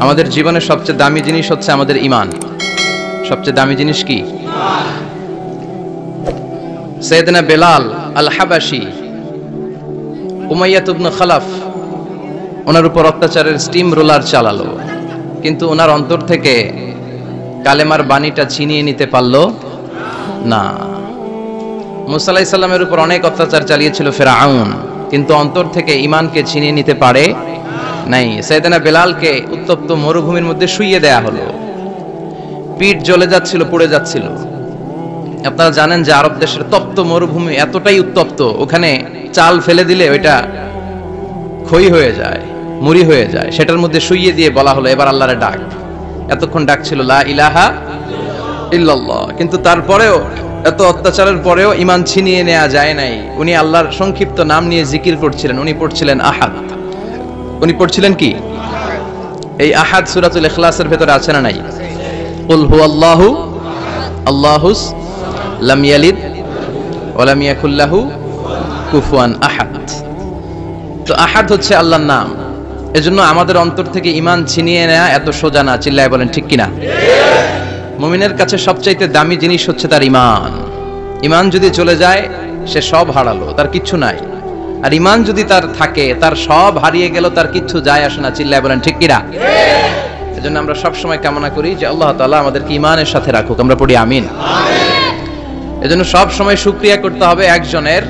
আমাদের জীবনের সবচেয়ে দামি জিনিস হচ্ছে আমাদের ঈমান। সবচেয়ে দামি জিনিস কি? সাইয়েদনা বেলাল আল হাবাশি, উমাইয়া ইবনে খালাফ ওনার উপর অত্যাচারের স্টিম রোলার চালালো, কিন্তু ওনার অন্তর থেকে কালেমার বাণীটা ছিনিয়ে নিতে পারলো না। মুসা আলাইহিস সালামের উপর অনেক অত্যাচার চালিয়েছিল ফিরআউন, কিন্তু অন্তর থেকে ঈমানকে ছিনিয়ে নিতে পারে নাই। সাইয়েদনা বেলালকে উত্তপ্ত মরুভূমির মধ্যে শুইয়ে দেয়া হলো, পিঠ জ্বলে যাচ্ছিল, পুড়ে যাচ্ছিল। আপনারা জানেন যে আরব দেশের তপ্ত মরুভূমি এতটাই উত্তপ্ত, ওখানে চাল ফেলে দিলে ওইটা ক্ষয় হয়ে যায়, মুড়ি হয়ে যায়। সেটার মধ্যে শুইয়ে দিয়ে বলা হলো এবার আল্লাহরে ডাক। এতক্ষণ ডাকছিল লা ইলাহা ইল্লাল্লাহ, কিন্তু তারপরেও, এত অত্যাচারের পরেও ঈমান ছিনিয়ে নেওয়া যায় নাই। উনি আল্লাহর সংক্ষিপ্ত নাম নিয়ে জিকির করছিলেন। উনি পড়ছিলেন আহাদ। উনি পড়ছিলেন কি? এই আহাদ সূরাতুল ইখলাসের ভেতরে আছে না নাই? কুল হুয়াল্লাহু আল্লাহুস লাম ইয়ালিদ ওয়া লাম ইয়াকুল লাহু কুফুয়ান আহাদ। তো আহাদ হচ্ছে আল্লাহর নাম। এজন্য আমাদের অন্তর থেকে ঈমান ছিনিয়ে নেওয়া এত সোজা না। চিল্লায় বলেন ঠিক কিনা? মুমিনের কাছে সবচাইতে দামি জিনিস হচ্ছে তার ঈমান। ঈমান যদি চলে যায় সে সব হারালো, তার কিচ্ছু নাই। আর ঈমান যদি তার থাকে, তার সব হারিয়ে গেল, তার কিচ্ছু যায় আসে না। চিল্লায় বলেন ঠিক কিনা? এজন্য আমরা সব সময় কামনা করি যে আল্লাহ তাআলা আমাদেরকে ঈমানের সাথে রাখুক। আমরা পড়ি আমিন। এজন্য সব সময় শুকরিয়া করতে হবে একজনের,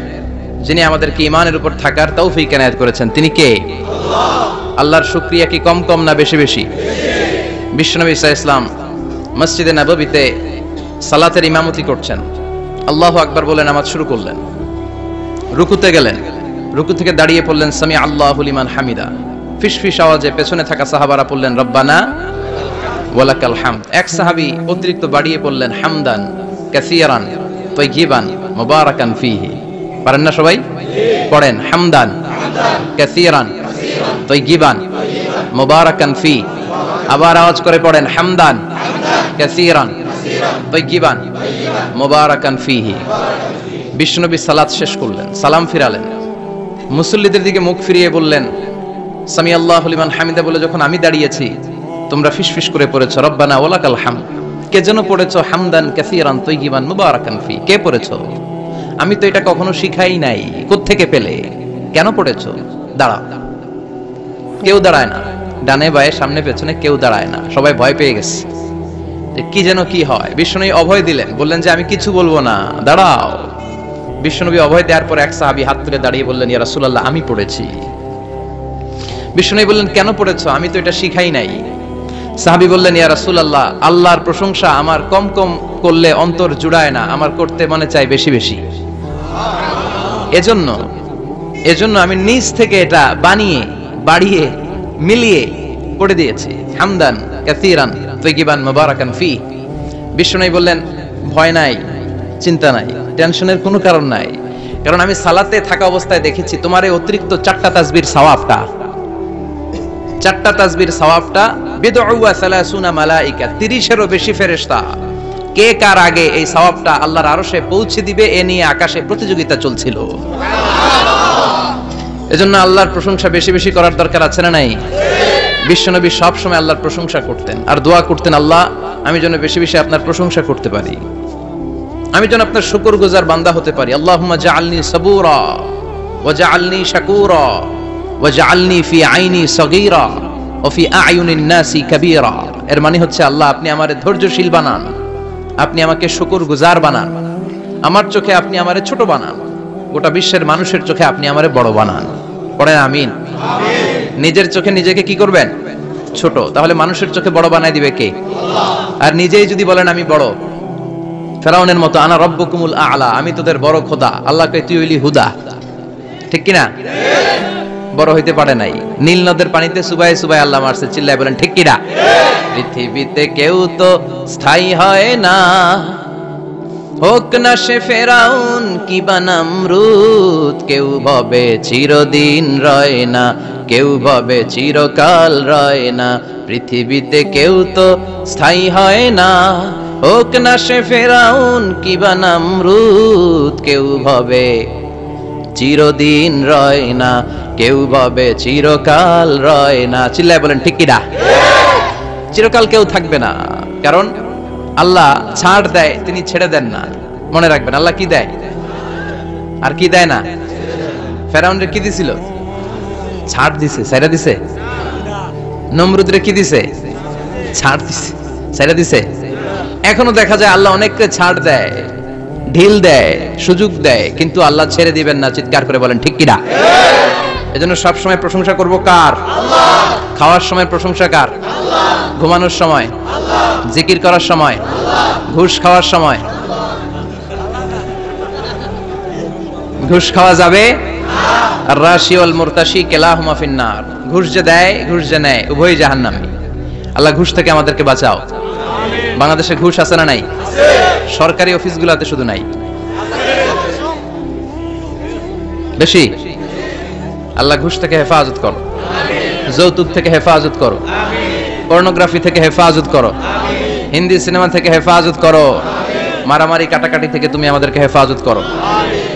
যিনি আমাদেরকে ঈমানের উপর থাকার তৌফিক এনায়েত করেছেন। তিনি কে? আল্লাহ। আল্লাহর শুকরিয়া কি কম কম না বেশি বেশি? বিশ্বনবী সাল্লাল্লাহু আলাইহি ওয়াসাল্লাম মসজিদে নববীতে সালাতের ইমামতি করছেন। আল্লাহু আকবার বলে নামাজ শুরু করলেন। রুকুতে গেলেন, রুকু থেকে দাঁড়িয়ে পড়লেন সামি আল্লাহু লিমান হামিদা। ফিসফিস আওয়াজে পেছনে থাকা সাহাবারা পড়লেন রব্বানা ওয়ালাকাল হামদ। এক সাহাবী অতিরিক্ত বাড়িয়ে পড়লেন হামদান কাসীরান তাইয়িবান মুবারাকান ফীহি। পারেন না সবাই? পড়েন হামদান কাসীরান তাইয়িবান মুবারাকান ফী। আবার আওয়াজ করে পড়েন হামদান কাসীরান তাইয়িবান মুবারাকান ফীহি। বিশ্বনবী সালাত শেষ করলেন, সালাম ফিরালেন, মুসল্লিদের দিকে মুখ ফিরিয়ে বললেন সামি আল্লাহু লিমান হামিদা বলে যখন আমি দাঁড়িয়েছি, তোমরা ফিসফিস করে পড়েছো রব্বানা ওয়ালাকাল হামদ। কে যেন পড়েছো হামদান কাসীরান তাইয়িবান মুবারাকান ফী? কে পড়েছো? আমি তো এটা কখনো শিখাই নাই, কোত্থেকে পেলে? কেন পড়েছো? দাঁড়াও। কেউ দাঁড়ায় না, ডানে বায়ে সামনে পেছনে কেউ দাঁড়ায় না, সবাই ভয় পেয়ে গেছে। কি যেন কি হয়। বিশ্বনবী অভয় দিলেন, বললেন যে আমি কিছু বলবো না, দাঁড়াও। বিশ্বনবী অভয় দেওয়ার পর এক সাহাবী হাত তুলে দাঁড়িয়ে বললেন ইয়া রাসূলুল্লাহ আমি পড়েছি। বিশ্বনবী বললেন কেন পড়েছো? আমি তো এটা শিখাই নাই। সাহাবী বললেন ইয়া রাসূলুল্লাহ আল্লাহর প্রশংসা আমার কম কম করলে অন্তর জুড়ায় না, আমার করতে মনে চাই বেশি বেশি। এজন্য আমি নিজ থেকে এটা বানিয়ে বাড়িয়ে মিলিয়ে পড়ে দিয়েছি হামদান কাসীরান তাইয়িবান মুবারাকান ফী। বিশ্বনবী বললেন ভয় নাই, চিন্তা নাই, টেনশনের কোনো কারণ নাই, কারণ আমি সালাতে থাকা অবস্থায় দেখেছি তোমার এই অতিরিক্ত 4টা তাসবির সওয়াবটা, 4টা তাসবির সওয়াবটা বিদউ ওয়া 30 মালায়েকা, 30-এরও বেশি ফেরেশতা কে কার আগে এই সওয়াবটা আল্লাহর আরশে পৌঁছে দিবে এ নিয়ে আকাশে প্রতিযোগিতা চলছিল। এজন্য আল্লাহর প্রশংসা বেশি বেশি করার দরকার আছে না নাই? বিশ্বনবী সব সময় আল্লাহর প্রশংসা করতেন আর দোয়া করতেন আল্লাহ আমি যেন বেশি বেশি আপনার প্রশংসা করতে পারি, আমি যেন আপনার শুকরগুজার বান্দা হতে পারি। আল্লাহুম্মা জাআলনি সাবুরা ওয়া জাআলনি শাকুরা ওয়া জাআলনি ফি আইনি সগীরা ওয়া ফি আ'য়ুনিন নাসি কাবীরা। এর মানে হচ্ছে আল্লাহ আপনি আমারে ধৈর্যশীল বানান, আপনি আমাকে শুকরগুজার বানান, আমার চোখে আপনি আমারে ছোট বানান, গোটা বিশ্বের মানুষের চোখে আপনি আমারে বড় বানান। পড়েন আমিন। নিজের চোখে নিজেকে কি করবেন? ছোট। তাহলে মানুষের চোখে বড় বানায় দিবে কে? আল্লাহ। আর নিজেই যদি বলেন আমি বড়, ফেরাউনের মতো আনা রব্বুকুমুল আ'লা, আমি তোদের বড় খোদা, আল্লাহ কয় তুই হইলি হুদা, ঠিক কিনা? বড় হইতে পারে নাই। নীল নদের পানিতে সুবাই সুবাই আল্লাহ মারছে, চিল্লায় বলেন ঠিক কিনা? পৃথিবীতে কেউ তো স্থায়ী হয় না, হোক না সে ফেরাউন কিবা নমরুদ, কেউ ভাবে চিরদিন রয় না, কেউ ভাবে চিরকাল রয় না, পৃথিবীতে কেউ তো স্থায়ী হয় না, হোক না সে ফেরাউন কিবা নমরুদ, কেউ ভাবে চিরদিন রয় না, কেউ ভাবে চিরকাল রয় না। চিল্লায় বলেন ঠিক কিনা? চিরকাল কেউ থাকবে না, কারণ আল্লাহ ছাড় দেয়, তিনি ছেড়ে দেন না। মনে রাখবেন, আল্লাহ কি দেয় আর কি দেয় না। ফেরাউনরে কি দিছিল? ছাড় দিছে, ছাইরা দিছে। নমরুদরে কি দিছে? ছাড় দিছে, ছাইরা দিছে। এখনো দেখা যায় আল্লাহ অনেককে ছাড় দেয়, ঢিল দেয়, সুযোগ দেয়, কিন্তু আল্লাহ ছেড়ে দিবেন না। চিৎকার করে বলেন ঠিক কিনা। এজন্য সব সময় প্রশংসা করব কার? আল্লাহ। খাওয়ার সময় প্রশংসা কার? আল্লাহ। ঘুমানোর সময় আল্লাহ। জিকির করার সময় আল্লাহ। ঘুষ খাওয়ার সময় ঘুষ খাওয়া যাবে না। আর রাশি ওয়াল মুরতাশি কিলাহুমা ফিন্নার। ঘুষ যে দেয়, ঘুষ যে নেয়, উভয়ই জাহান্নামী। আল্লাহ ঘুষ থেকে আমাদেরকে বাঁচাও। আমিন। বাংলাদেশে ঘুষ আছে না নাই? আছে। সরকারি অফিসগুলোতে শুধু নাই, বেশি। আল্লাহ ঘুষ থেকে হেফাজত করো, যৌতুক থেকে হেফাজত করো, পর্নোগ্রাফি থেকে হেফাজত করো, হিন্দি সিনেমা থেকে হেফাজত করো, মারামারি কাটাকাটি থেকে তুমি আমাদেরকে হেফাজত করো।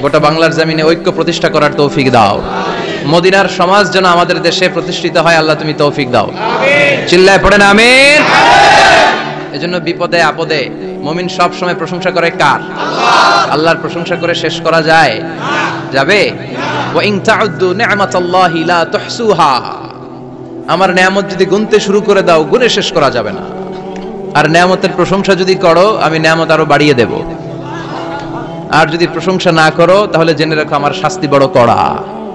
গোটা বাংলার জমিনে ঐক্য প্রতিষ্ঠা করার তৌফিক দাও। মদিনার সমাজ যেন আমাদের দেশে প্রতিষ্ঠিত হয়, আল্লাহ তুমি তৌফিক দাও। চিল্লায় পড়েন আমিন। এজন্য বিপদে আপদে মুমিন সব সময় প্রশংসা করে কার? আল্লাহ। আল্লাহর প্রশংসা করে শেষ করা যায়? যাবে? ওয়া ইন তাউদ্দু নি'মাতাল্লাহি লা তুহসুহা। আমার নিয়ামত যদি গুনতে শুরু করে দাও, গুনে শেষ করা যাবে না। আর নিয়ামতের প্রশংসা যদি করো, আমি নিয়ামত আরো বাড়িয়ে দেব। আর যদি প্রশংসা না করো, তাহলে জেনে রাখো আমার শাস্তি বড় কড়া।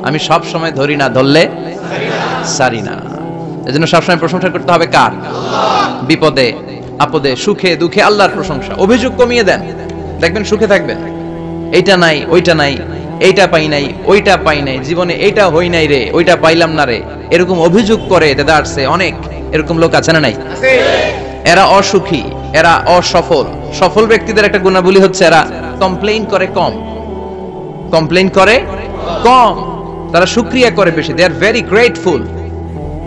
আমি সব সময় ধরি না, ধরলে সারি না। এজন্য সব সময় প্রশংসা করতে হবে কার? আল্লাহ। বিপদে আপদে সুখে দুঃখে আল্লাহর প্রশংসা। অভিযোগ কমিয়ে দেন, দেখবেন সুখে থাকবেন। এইটা নাই, ওইটা নাই, এইটা পাই নাই, ওইটা পাই নাই, জীবনে এইটা হই নাই রে, ওইটা পাইলাম না রে, এরকম অভিযোগ করে দেদারসে অনেক এরকম লোক আছে না নাই? আছে। এরা অসুখী, এরা অসফল। সফল ব্যক্তিদের একটা গুণাবলী হচ্ছে এরা কমপ্লেইন করে কম, কমপ্লেইন করে কম, তারা শুকরিয়া করে বেশি। দে আর ভেরি গ্রেটফুল।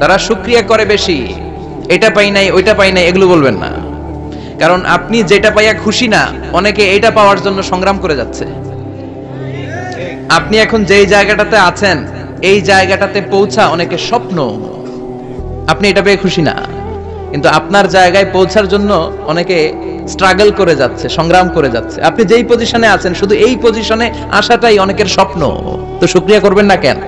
তারা শুকরিয়া করে বেশি। এটা পাই নাই, ওইটা পাই নাই, এগুলো বলবেন না। কারণ আপনি যেটা পাইয়া খুশি না, অনেকে এটা পাওয়ার জন্য সংগ্রাম করে যাচ্ছে। আপনি এখন যেই জায়গাটাতে আছেন, এই জায়গাটাতে পৌঁছা অনেকে স্বপ্ন। আপনি এটা পেয়ে খুশি না, কিন্তু আপনার জায়গায় পৌঁছার জন্য অনেকে স্ট্রাগল করে যাচ্ছে, সংগ্রাম করে যাচ্ছে। আপনি যেই পজিশনে আছেন, শুধু এই পজিশনে আসাটাই অনেকের স্বপ্ন। তো শুকরিয়া করবেন না কেন?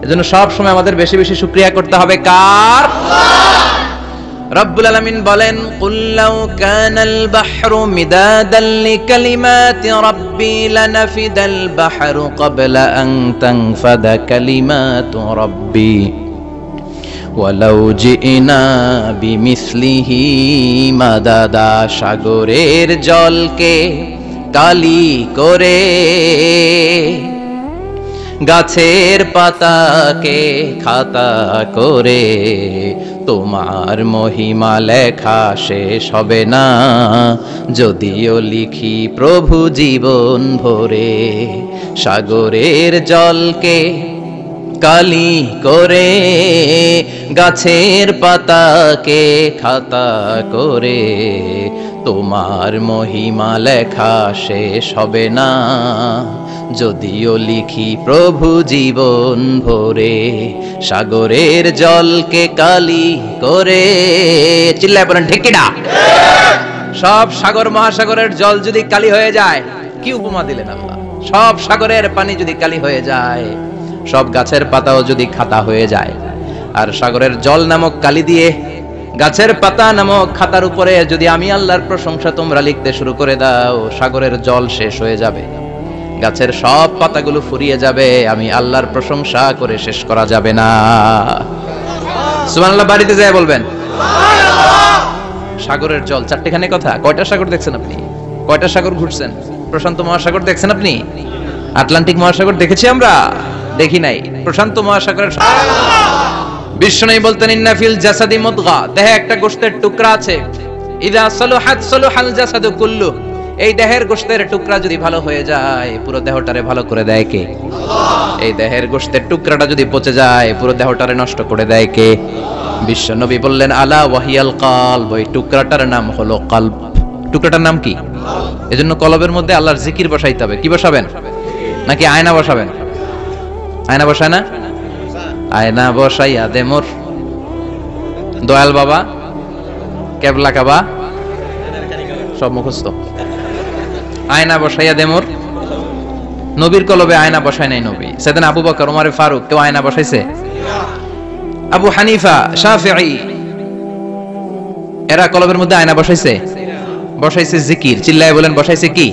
এজন্য সব সময় আমাদের বেশি বেশি শুকরিয়া করতে হবে কার? আল্লাহ। রব্বুল আলামিন বলেন, কুল লাউ কানাল বাহরু মিদাদান লিকালিমাতি রাব্বি লানাফিদাল বাহরু ক্বাবলা আন তানফাদা কালিমাতু রাব্বি ওয়ালাউ জিনা বিমিসলিহি মাদাদা। সাগরের জলকে কালি করে, গাছের পাতাকে খাতা করে, তোমার মহিমা লেখা শেষ হবে না, যদিও লিখি প্রভু জীবন ভরে। সাগরের জলকে কালি করে, গাছের পাতাকে খাতা করে, তোমার মহিমা লেখা শেষ হবে না, যদিও লিখি প্রভু জীবন ভরে। সাগরের জলকে কালি করে। চিল্লায় বলেন ঠিক কিনা। সব সাগর মহাসাগরের জল যদি কালি হয়ে যায়, কি উপমা দিলেন আল্লাহ। সব সাগরের পানি যদি কালি হয়ে যায়, সব গাছের পাতাও যদি খাতা হয়ে যায়, আর সাগরের জল নামক কালি দিয়ে গাছের পাতা নামক খাতার উপরে যদি আমি আল্লাহর প্রশংসা তোমরা লিখতে শুরু করে দাও, সাগরের জল শেষ হয়ে যাবে, গাছের সব পাতাগুলো ফুরিয়ে যাবে, আমি আল্লাহর প্রশংসা করে শেষ করা যাবে না। সুবহানাল্লাহ বাড়িতে যায় বলবেন সুবহানাল্লাহ। সাগরের জল, চারটেখানে কথা। কয়টা সাগর দেখছেন আপনি? কয়টা সাগর ঘুরছেন? প্রশান্ত মহাসাগর দেখছেন আপনি? আটলান্টিক মহাসাগর দেখেছি আমরা? দেখি নাই। প্রশান্ত মহাসাগরের বিশ্বনবী বলতেন, ইন্না ফিল জাসাদি মুদগা, দেহে একটা গোশতের টুকরা আছে, ইযা সালুহাত সালুহাল জাসাদু কুল্লু, এই দেহের গোশতের টুকরা যদি ভালো হয়ে যায়, পুরো দেহটারে ভালো করে দেয় কে? আল্লাহ। এই দেহের গোশতের টুকরাটা যদি পচে যায়, পুরো দেহটারে নষ্ট করে দেয় কে? বিশ্বনবী বললেন, আলা ওয়াহিয়াল কলব, ওই টুকরাটার নাম হলো কলব। টুকরাটার নাম কি? এজন্য কলবের মধ্যে আল্লাহর জিকির বসাইতে হবে। কি বসাবেন? নাকি আয়না বসাবেন? আয়না বসায় না? আয়না বসাইয়া দে মোর দয়াল বাবা, কেবলা কাবা সব মুখস্থ। আয়না বসাইয়া দেমর, নবীর কলবে আয়না বসায় নাই নবী। সেদিন আবু বকর, ওমর ফারুক কেউ আয়না বসাইছে? আবু হানিফা, শাফিঈ এরা কলবের মধ্যে আয়না বসাইছে? বসাইছে জিকির। চিল্লায় বলেন বসাইছে কি?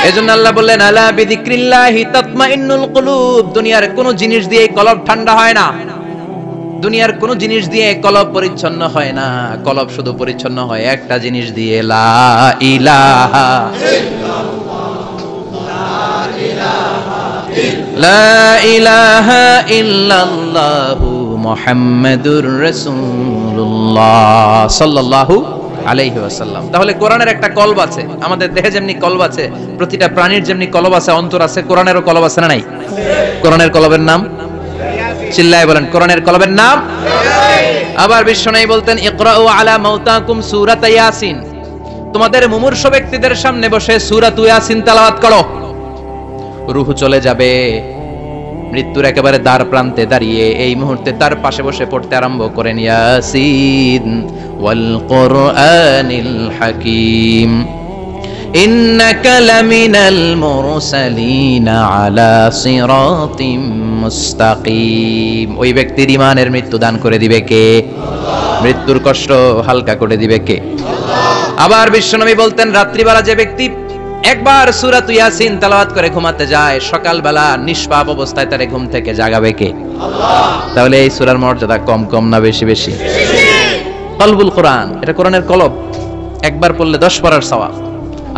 এজন্য আল্লাহ বললেন আলা বিযিক্রিল্লাহি তাতমাইন্নুল কুলুব। দুনিয়ার কোন জিনিস দিয়ে কলব ঠান্ডা হয় না, দুনিয়ার কোন জিনিস দিয়ে কলব পরিচ্ছন্ন হয় না। কলব শুধু পরিচ্ছন্ন হয় একটা জিনিস দিয়ে, লা ইলাহা লা ইলাহা ইল্লাল্লাহু মুহাম্মাদুর রাসূলুল্লাহ সাল্লাল্লাহু আলাইহি ওয়াসাল্লাম। তাহলে কোরআনের একটা কলব আছে, আমাদের দেহে যেমনি কলব আছে, প্রতিটা প্রাণীর যেমনি কলব আছে, অন্তর আছে, কোরআনেরও কলব আছে না নাই? কোরআনের কলবের নাম চিল্লায় বলেন, কোরআনের কলবের নাম। আবার বিশ্বনবী বলতেন ইকরাউ আলা মাউতাকুম সূরাত ইয়াসিন। তোমাদের মুমূর্ষ ব্যক্তিদের সামনে বসে সূরাত ইয়াসিন তেলাওয়াত করো। রূহ চলে যাবে, মৃত্যুর একেবারে দ্বার প্রান্তে দাঁড়িয়ে এই মুহূর্তে তার পাশে বসে পড়তে আরম্ভ করেন ইয়াসিন ওয়াল কুরআনিল হাকীম ইন্নাকা লামিনাল মুরসালিনা আলা সিরাতিম মুস্তাকিম। ওই ব্যক্তির ঈমানের মৃত্যু দান করে দিবে কে? মৃত্যুর কষ্ট হালকা করে দিবে কে? আবার বিশ্বনবী বলতেন রাত্রিবেলা যে ব্যক্তি একবার সূরাত ইয়াসিন তেলাওয়াত করে ঘুমাতে যায়, সকালবেলা নিষ্পাপ অবস্থায় তারে ঘুম থেকে জাগাবে কে? আল্লাহ। তাহলে এই সূরার মর্যাদা কম কম না বেশি বেশি? কলবুল কোরআন, এটা কোরআনের কলব, একবার পড়লে 10 পড়ার সওয়াব।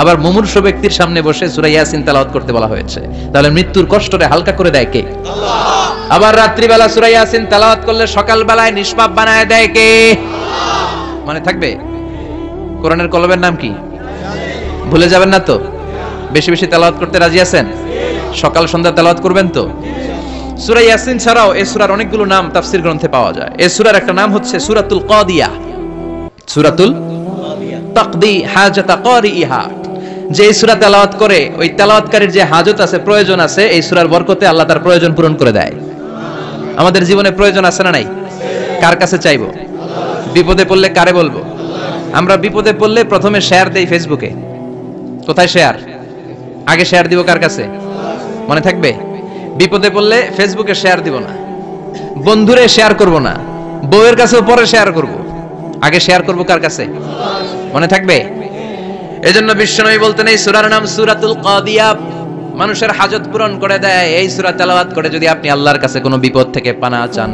আবার মুমূর্ষ ব্যক্তির সামনে বসে সূরা ইয়াসিন তেলাওয়াত করতে বলা হয়েছে, তাহলে মৃত্যুর কষ্টটা হালকা করে দেয় কে? আল্লাহ। আবার রাত্রিবেলা সূরা ইয়াসিন তেলাওয়াত করলে সকালবেলায় নিষ্পাপ বানায় দেয় কে? আল্লাহ। মনে থাকবে কোরআনের কলবের নাম কি? ভুলে যাবেন না তো? বেশি বেশি তেলাওয়াত করতে রাজি আছেন? সকাল সন্ধ্যা তেলাওয়াত করবেন তো? সূরা ইয়াসিন ছাড়াও এই সূরার অনেকগুলো নাম তাফসীর গ্রন্থে পাওয়া যায়। এই সূরার একটা নাম হচ্ছে সূরাতুল কাদিয়া। সূরাতুল তাকদি হাজাতা কারিইহা। যে সূরা তেলাওয়াত করে ওই তেলাওয়াতকারীর যে হাজত আছে, প্রয়োজন আছে, এই সূরার বরকতে আল্লাহ তার প্রয়োজন পূরণ করে দেয়। আমাদের জীবনে প্রয়োজন আছে না নাই? কার কাছে চাইবো? বিপদে পড়লে কারে বলবো? আমরা বিপদে পড়লে প্রথমে শেয়ার দেই ফেসবুকে। কোথায় শেয়ার? আগে শেয়ার দিব কার কাছে? মনে থাকবে? বিপদে পড়লে ফেসবুকে শেয়ার দিব না, বন্ধুরে শেয়ার করব না, বউয়ের কাছেও পরে শেয়ার করব, আগে শেয়ার করব কার কাছে? মনে থাকবে? এজন্য বিশ্বনবী বলতেন এই সূরার নাম সূরাতুল কাদিয়া, মানুষের হাজত পূরণ করে দেয়। এই সূরা তেলাওয়াত করে যদি আপনি আল্লাহর কাছে কোনো বিপদ থেকে পানা চান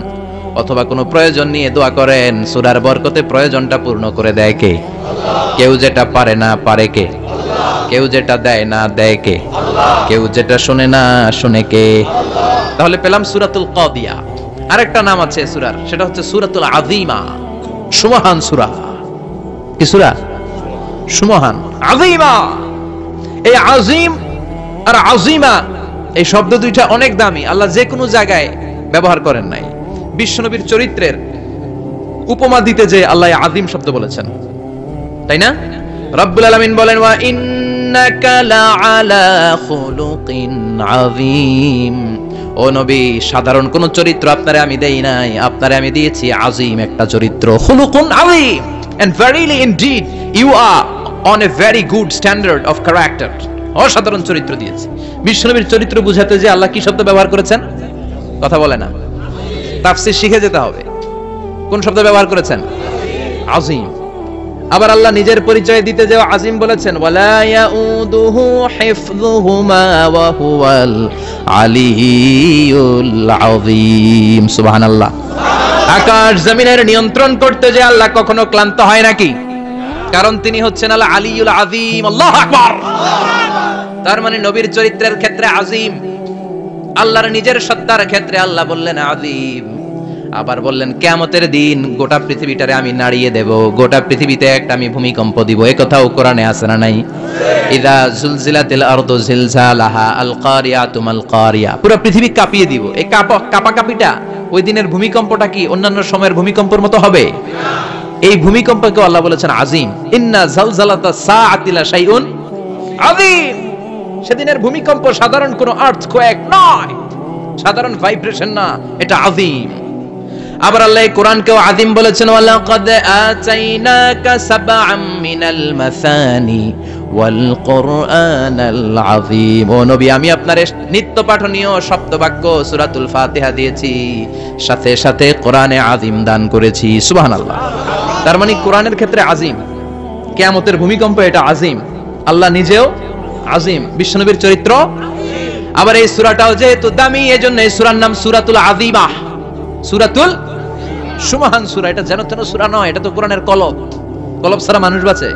অথবা কোনো প্রয়োজন নিয়ে দোয়া করেন, সূরার বরকতে প্রয়োজনটা পূর্ণ করে দেয় কে? আল্লাহ। কেউ যেটা পারে না পারে কে? আল্লাহ। কেউ যেটা দেয় না দেয় কে? আল্লাহ। কেউ যেটা শুনে না শুনে কে? আল্লাহ। তাহলে পেলাম সূরাতুল কাদিয়া। আরেকটা নাম আছে সূরার, সেটা হচ্ছে সূরাতুল আযীমা, সুমহান সূরা। কি সূরা? সুমহান, আযীমা। এই আযীম আর আযীমা এই শব্দ দুইটা অনেক দামি, আল্লাহ যে কোনো জায়গায় ব্যবহার করেন নাই। বিশ্বনবীর চরিত্রের উপমা দিতে যে আল্লাহ আযীম শব্দ বলেছেন, তাই না? রব্বুল আলামিন বলেন ওয়া ইন্নাকা লাআলা খুলুকিন আযীম। ও নবী, সাধারণ কোন চরিত্র আপনারে আমি দেই নাই, আপনারে আমি দিয়েছি আযীম একটা চরিত্র, খুলুকুন আযীম। And verily indeed you are on a very good standard of character. অসাধারণ চরিত্র দিয়েছি। বিশ্বনবীর চরিত্র বুঝাতে যে আল্লাহ কি শব্দ ব্যবহার করেছেন? কথা বলে না, তাফসীর শিখে যেতে হবে। কোন শব্দ ব্যবহার করেছেন? আযীম। আবার আল্লাহ নিজের পরিচয় দিতে যে আযীম বলেছেন, ওয়ালা ইয়াউদুহু হিফযুহুমা ওয়া হুয়াল আলিয়্যুল আযীম। সুবহানাল্লাহ। আকাশ জমিনের নিয়ন্ত্রণ করতে যে আল্লাহ কখনো ক্লান্ত হয় নাকি? কারণ তিনি হচ্ছেন আল আলিয়্যুল আযীম। আল্লাহু আকবার। তার মানে নবীর চরিত্রের ক্ষেত্রে আযীম, আল্লাহর নিজের সত্তার ক্ষেত্রে আল্লাহ বললেন আযীম। আবার বললেন কিয়ামতের দিন গোটা পৃথিবীটারে আমি নাড়িয়ে দেব, গোটা পৃথিবীতে একটা আমি ভূমিকম্প দিব। এই কথাও কোরআনে আছে না নাই? ইযা জুলজিলাতিল আরদু জিলজালাহা আল কারিয়াতু মাল কারিয়া। পুরো পৃথিবী কাঁপিয়ে দিব। এই কাঁপাকাঁপিটা ওই দিনের ভূমিকম্পটা কি অন্যান্য সময়ের ভূমিকম্পের মতো হবে? এই ভূমিকম্পকে আল্লাহ বলেছেন আযীম। ইন্না জালজালাতা সাআতি লা শাইউন আযীম। সেদিনের ভূমিকম্প সাধারণ কোনো আর্থকোয়েক নয়, সাধারণ ভাইব্রেশন না, এটা আযীম। আবার আল্লাহ এই কোরআনকেও আযীম বলেছেন, ওয়ালাকাদ আতাইনাকা সাবআম মিনাল মাসানি ওয়াল কুরআনাল আযীম। ও নবী, আমি আপনার নিত্য পাঠনীয় শব্দবাক্য সূরাতুল ফাতিহা দিয়েছি, সাথে সাথে কোরআনে আযীম দান করেছি। সুবহানাল্লাহ। তার মানে কোরআনের ক্ষেত্রে আযীম, কিয়ামতের ভূমিকম্প এটা আযীম, আল্লাহ নিজেও আযীম, বিশ্বনবীর চরিত্র আযীম। আবার এই সূরাটাও যেহেতু দামি, এজন্য এই সূরার নাম সূরাতুল আযীমা, সূরাতুল সুমহান সূরা। এটা যেন তেন সূরা নয়, এটা তো কোরআনের কলব। কলব ছাড়া মানুষ বাঁচে?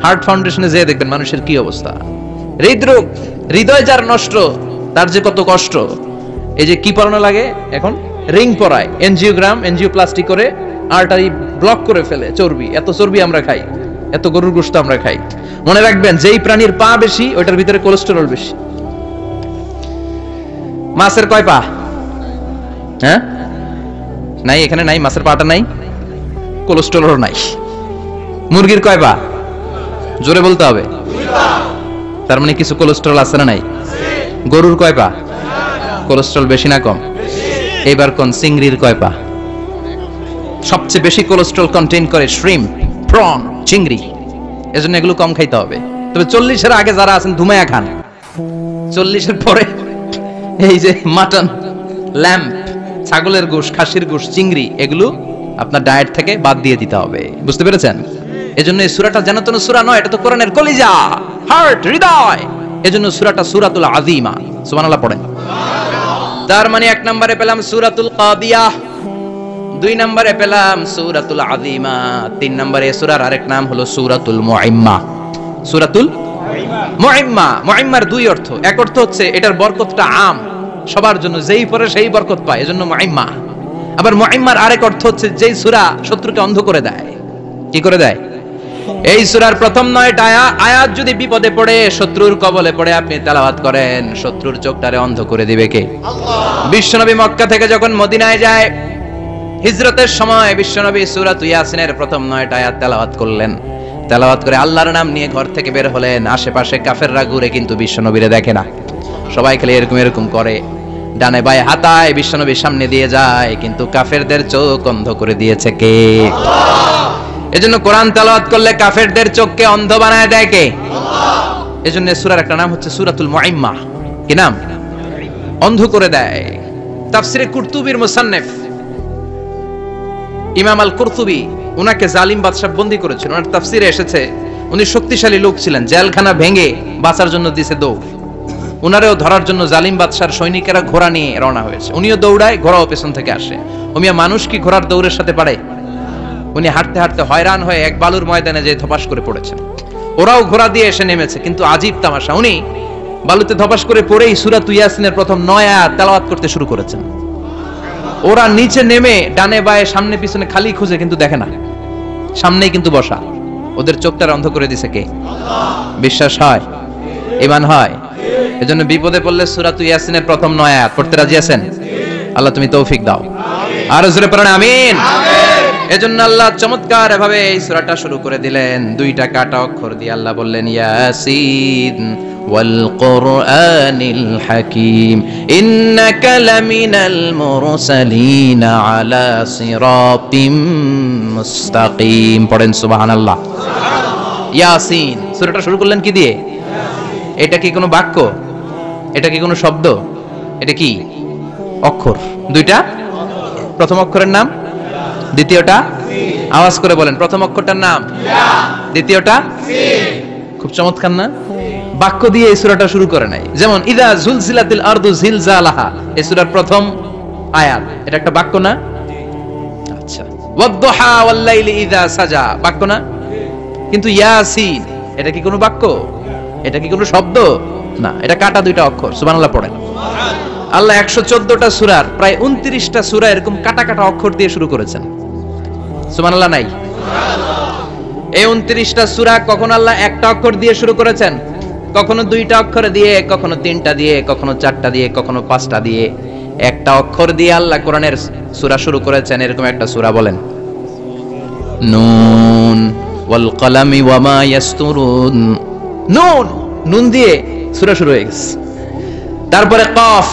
হার্ট ফাউন্ডেশনে যেয়ে দেখবেন মানুষের কি অবস্থা। হৃদরোগ, হৃদয় যার নষ্ট, তার যে কত কষ্ট। এই যে কি পরানো লাগে এখন, রিং পরায়, এনজিওগ্রাম, এনজিওপ্লাস্টি করে আর্টারি ব্লক করে ফেলে। চর্বি, এত চর্বি আমরা খাই, এত গরুর গোশত আমরা খাই। মনে রাখবেন, যেই প্রাণীর পা বেশি ওইটার ভিতরে কোলেস্টেরল বেশি। মাছের কয় পা? হ্যাঁ, নাই, এখানে নাই, মাছের পাটা নাই, কোলেস্টেরল নাই। মুরগির কয় পা? জোরে বলতে হবে। তার মানে কিছু কোলেস্টেরল আছে না নাই? গরুর কয় পা? কোলেস্টেরল বেশি না কম? এবার কোন চিংড়ির কয় পা? সবচেয়ে বেশি কোলেস্টেরল কন্টেইন করে শ্রিম্প, প্রন, চিংড়ি। এজন্য এগুলো কম খাইতে হবে। তবে 40-এর আগে যারা আছেন ধুমায়া খান, 40-এর পরে এই যে মাটন, ল্যাম্প, ছাগলের গোশ, খাসির গোশ, চিংড়ি, এগুলো আপনার ডায়েট থেকে বাদ দিয়ে দিতে হবে। বুঝতে পেরেছেন? এজন্য এই সূরাটা যেন তেন সূরা নয়, এটা তো কোরআনের কলিজা, হার্ট, হৃদয়। এজন্য সূরাটা সূরাতুল আযীমা। সুবহানাল্লাহ পড়েন। তার মানে 1 নম্বরে পেলাম সূরাতুল কাদিয়াহ, 2 নম্বরে পেলাম সূরাতুল আযীমা, 3 নম্বরে এই সূরার আরেক নাম হলো সূরাতুল মুইম্মা। সূরাতুল মুইম্মা। মুইম্মার 2 অর্থ। এক অর্থ হচ্ছে এটার বরকতটা আম, সবার জন্য, যেই পড়ে সেই বরকত পায়, এজন্য মুইম্মা। আবার মুইম্মার আরেক অর্থ হচ্ছে যেই সূরা শত্রুকে অন্ধ করে দেয়। কি করে দেয়? এই সূরার প্রথম 9টা আয়াত যদি বিপদে পড়ে, শত্রুর কবলে পড়ে আপনি তেলাওয়াত করেন, শত্রুর চোখটারে অন্ধ করে দিবে কে? আল্লাহ। বিশ্বনবী মক্কা থেকে যখন মদিনায় যায়, হিজরতের সময় বিশ্বনবী সূরাতুল ইয়াসিনের প্রথম 9টা আয়াত তেলাওয়াত করলেন। তেলাওয়াত করে আল্লাহর নাম নিয়ে ঘর থেকে বের হলেন। আশেপাশে কাফেররা ঘুরে কিন্তু বিশ্বনবীরে দেখে না, সবাই খালি এরকম এরকম করে, ডানে বায়ে হাতায় বিশ্বনবীর সামনে দিয়ে যায়, কিন্তু কাফেরদের চোখ অন্ধ করে দিয়েছে কে? আল্লাহ। এজন্য কোরআন তেলাওয়াত করলে কাফেরদের চোখকে অন্ধ বানায় দেয় কে? আল্লাহ। এজন্য সূরার একটা নাম হচ্ছে সূরাতুল মুইম্মা। কি নাম? অন্ধ করে দেয়। তাফসিরে কুরতুবীর মুসান্নিফ ইমাম আল কুরতুবী, উনাকে জালিম বাদশা বন্দী করেছিল। ওনার তাফসিরে এসেছে উনি শক্তিশালী লোক ছিলেন, জেলখানা ভেঙে বাঁচার জন্য দিছে দৌড়। উনারেও ধরার জন্য জালিম বাদশার সৈনিকেরা ঘোড়া নিয়ে রওনা হয়েছে। উনিও দৌড়ায়, ঘোড়াও পেছন থেকে আসে। ওমিয়া মানুষ কি ঘোড়ার দৌড়ের সাথে পারে? উনি হাঁটতে হাঁটতে হয়রান হয়ে এক বালুর ময়দানে যে ধপাস করে পড়েছেন। ওরাও ঘোড়া দিয়ে এসে নেমেছে, কিন্তু আজীব তামাশা, উনি বালুতে ধপাস করে পড়েই সূরাতুল ইয়াসিনের প্রথম 9 আয়াত তেলাওয়াত করতে শুরু করেছেন। ওরা নিচে নেমে ডানে বায়ে সামনে পিছনে খালি খুঁজে, কিন্তু দেখে না, সামনেই কিন্তু বসা। ওদের চোখটা অন্ধ করে দিছে কে? আল্লাহ। বিশ্বাস হয়? ঈমান হয়? এজন্য বিপদে পড়লে সূরাতুল ইয়াসিনের প্রথম 9 আয়াত পড়তে রাজি আছেন? আল্লাহ তুমি তৌফিক দাও। আর জোরে পড়েন আমিন। এজন্য আল্লাহ চমৎকার ভাবে এই সূরাটা শুরু করে দিলেন। 2টা কাটা অক্ষর দিয়ে আল্লাহ বললেন, ইয়াসিন ওয়াল কুরআনিল হাকীম ইন্নাকা লামিনাল মুরসালিন আলা সিরাতিম মুস্তাকিম। পড়েন সুবহানাল্লাহ। ইয়াসিন। সূরাটা শুরু করলেন কি দিয়ে? এটা কি কোনো বাক্য? এটা কি কোনো শব্দ? এটা কি অক্ষর? 2টা। প্রথম অক্ষরের নাম, দ্বিতীয়টা আওয়াজ করে বলেন, প্রথম অক্ষরটার নাম, দ্বিতীয়টা। খুব চমৎকার না? বাক্য দিয়ে এই সূরাটা শুরু করে নাই। যেমন ইদা জুলজিলাতিল আরদু জিলজালাহা, এই সূরার প্রথম আয়াত, এটা একটা বাক্য না? আচ্ছা। ওয়াদ-দুহা ওয়াল-লাইলি ইদা সাজা, বাক্য না? কিন্তু ইয়াসিন, এটা কি কোনো বাক্য? এটা কি কোনো শব্দ? না, এটা কাটা 2টা অক্ষর। সুবহানাল্লাহ পড়েন। আল্লাহ 114টা সূরার প্রায় 29টা সূরা এরকম কাটা কাটা অক্ষর দিয়ে শুরু করেছেন। সুবহানাল্লাহ নাই? এই 29টা সূরা কখনো আল্লাহ একটা অক্ষর দিয়ে শুরু করেছেন, কখনো 2টা অক্ষর দিয়ে, কখনো 3টা দিয়ে, কখনো 4টা দিয়ে, কখনো 5টা দিয়ে। একটা অক্ষর দিয়ে আল্লাহ কোরআনের সূরা শুরু করেছেন। এরকম একটা সূরা বলেন, নুন ওয়াল কলামি ওয়া মা ইয়াসতুরুন। নুন, নুন দিয়ে সূরা শুরু হয়ে গেছে। তারপরে কফ,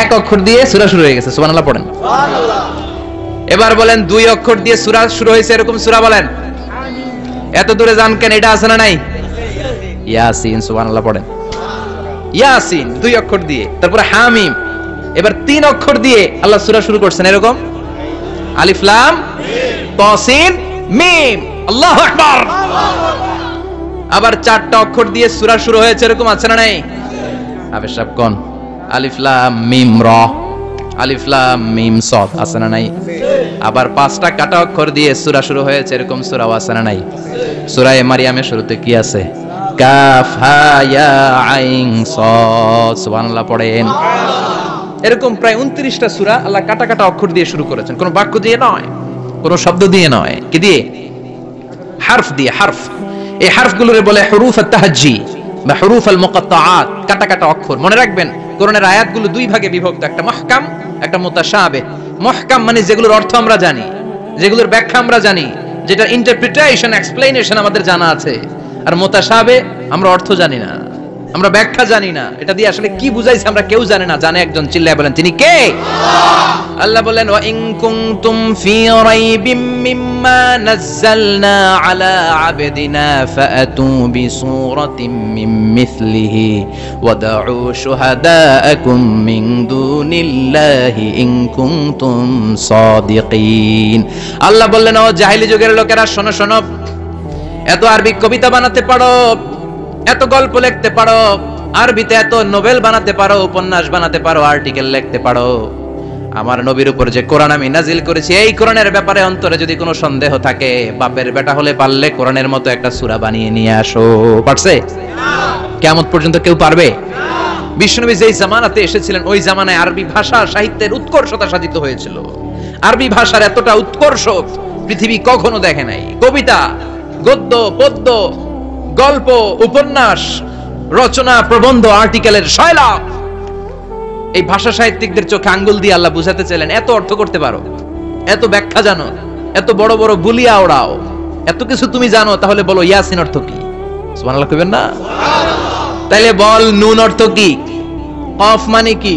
এক অক্ষর দিয়ে সূরা শুরু হয়ে গেছে। সুবহানাল্লাহ পড়েন। সুবহানাল্লাহ। এবার বলেন 2 অক্ষর দিয়ে সূরা শুরু হয়েছে এরকম সূরা বলেন। এত দূরে যান কেন? এটা আছে না নাই? ইয়াসিন, সুবহানাল্লাহ পড়েন। ইয়াসিন 2 অক্ষর দিয়ে, তারপরে হামিম। এবার 3 অক্ষর দিয়ে আল্লাহ সূরা শুরু করছেন এরকম, আলিফ লাম তাসিন মিম, আল্লাহু আকবার। আবার 4টা অক্ষর দিয়ে সূরা শুরু হয়েছে এরকম আছে না নাই? আবে সব কোন, আলিফ লাম মিম র, আলিফ লাম মিম সাদ আছে না নাই? আবার 5টা কাটা অক্ষর দিয়ে সূরা শুরু হয়েছে এরকম সূরাও আছে না নাই? সূরা মারিয়ামের শুরুতে কি আছে? কাফ হা ইয়া আইন সাদ, সুবহানাল্লাহ পড়েন। এরকম প্রায় 29টা সূরা আল্লাহ কাটা কাটা অক্ষর দিয়ে শুরু করেছেন, কোন বাক্য দিয়ে নয়, কোন শব্দ দিয়ে নয়, কি দিয়ে? হারফ দিয়ে। হারফ, এই হারফগুলোরে বলে হুরুফ আত-তাহজ্জি বা হুরুফ আল-মুকাত্তাআত, কাটা কাটা অক্ষর। মনে রাখবেন কোরআনের আয়াতগুলো 2 ভাগে বিভক্ত, একটা মুহকাম, একটা মুতাশাবিহ। মুহকাম মানে যেগুলোর অর্থ আমরা জানি, যেগুলোর ব্যাখ্যা আমরা জানি, যেটা ইন্টারপ্রিটেশন এক্সপ্লেনেশন আমাদের জানা আছে। আর মুতাশাবিহ আমরা অর্থ জানি না, আমরা ব্যাখ্যা জানি না, এটা দিয়ে আসলে কি বুঝাইছে আমরা কেউ জানে না। জানে একজন, চিল্লায় বলেন তিনি কে? আল্লাহ বলেন ওয়া ইন কুনতুম ফি রাইবিম মিম্মা নাযালনা আলা আবদিনা ফাআতু বিসূরাতিন মিন মিসলিহি ওয়াদউ শুহাদাআকুম মিন দুনিল্লাহি ইন কুনতুম সাদিকিন। আল্লাহ বললেন ও জাহেলি যুগের লোকেরা, শোনো শোনো, এত আরবি কবিতা বানাতে পারো, এত গল্প লিখতে পারো, আরবিতে এত নোবেল বানাতে পারো, উপন্যাস বানাতে পারো, আর্টিকেল লিখতে পারো, আমার নবীর উপর যে কোরআন আমি নাজিল করেছি এই কোরআনের ব্যাপারে অন্তরে যদি কোনো সন্দেহ থাকে, বাপের বেটা হলে পারলে কোরআনের মতো একটা সূরা বানিয়ে নিয়ে আসো। পারছে? কিয়ামত পর্যন্ত কেউ পারবে? বিশ্বনবী যেই জামানাতে এসেছিলেন ওই জামানায় আরবি ভাষা সাহিত্যের উৎকর্ষতা সাধিত হয়েছিল। আরবি ভাষার এতটা উৎকর্ষ পৃথিবী কখনো দেখে নাই। কবিতা, গদ্য, পদ্য, গল্প, উপন্যাস, রচনা, প্রবন্ধ, আর্টিকেলের শৈলাপ। এই ভাষা সাহিত্যিকদের চোখে আঙ্গুল দিয়ে আল্লাহ বুঝাতে চাইলেন, এত অর্থ করতে পারো, এত ব্যাখ্যা জানো, এত বড় বড় বুলিয়া ওড়াও, এত কিছু তুমি জানো, তাহলে বলো ইয়াসিন অর্থ কি? সুবহানাল্লাহ কইবেন না? তাইলে বল নুন অর্থ কি? কফ মানে কি?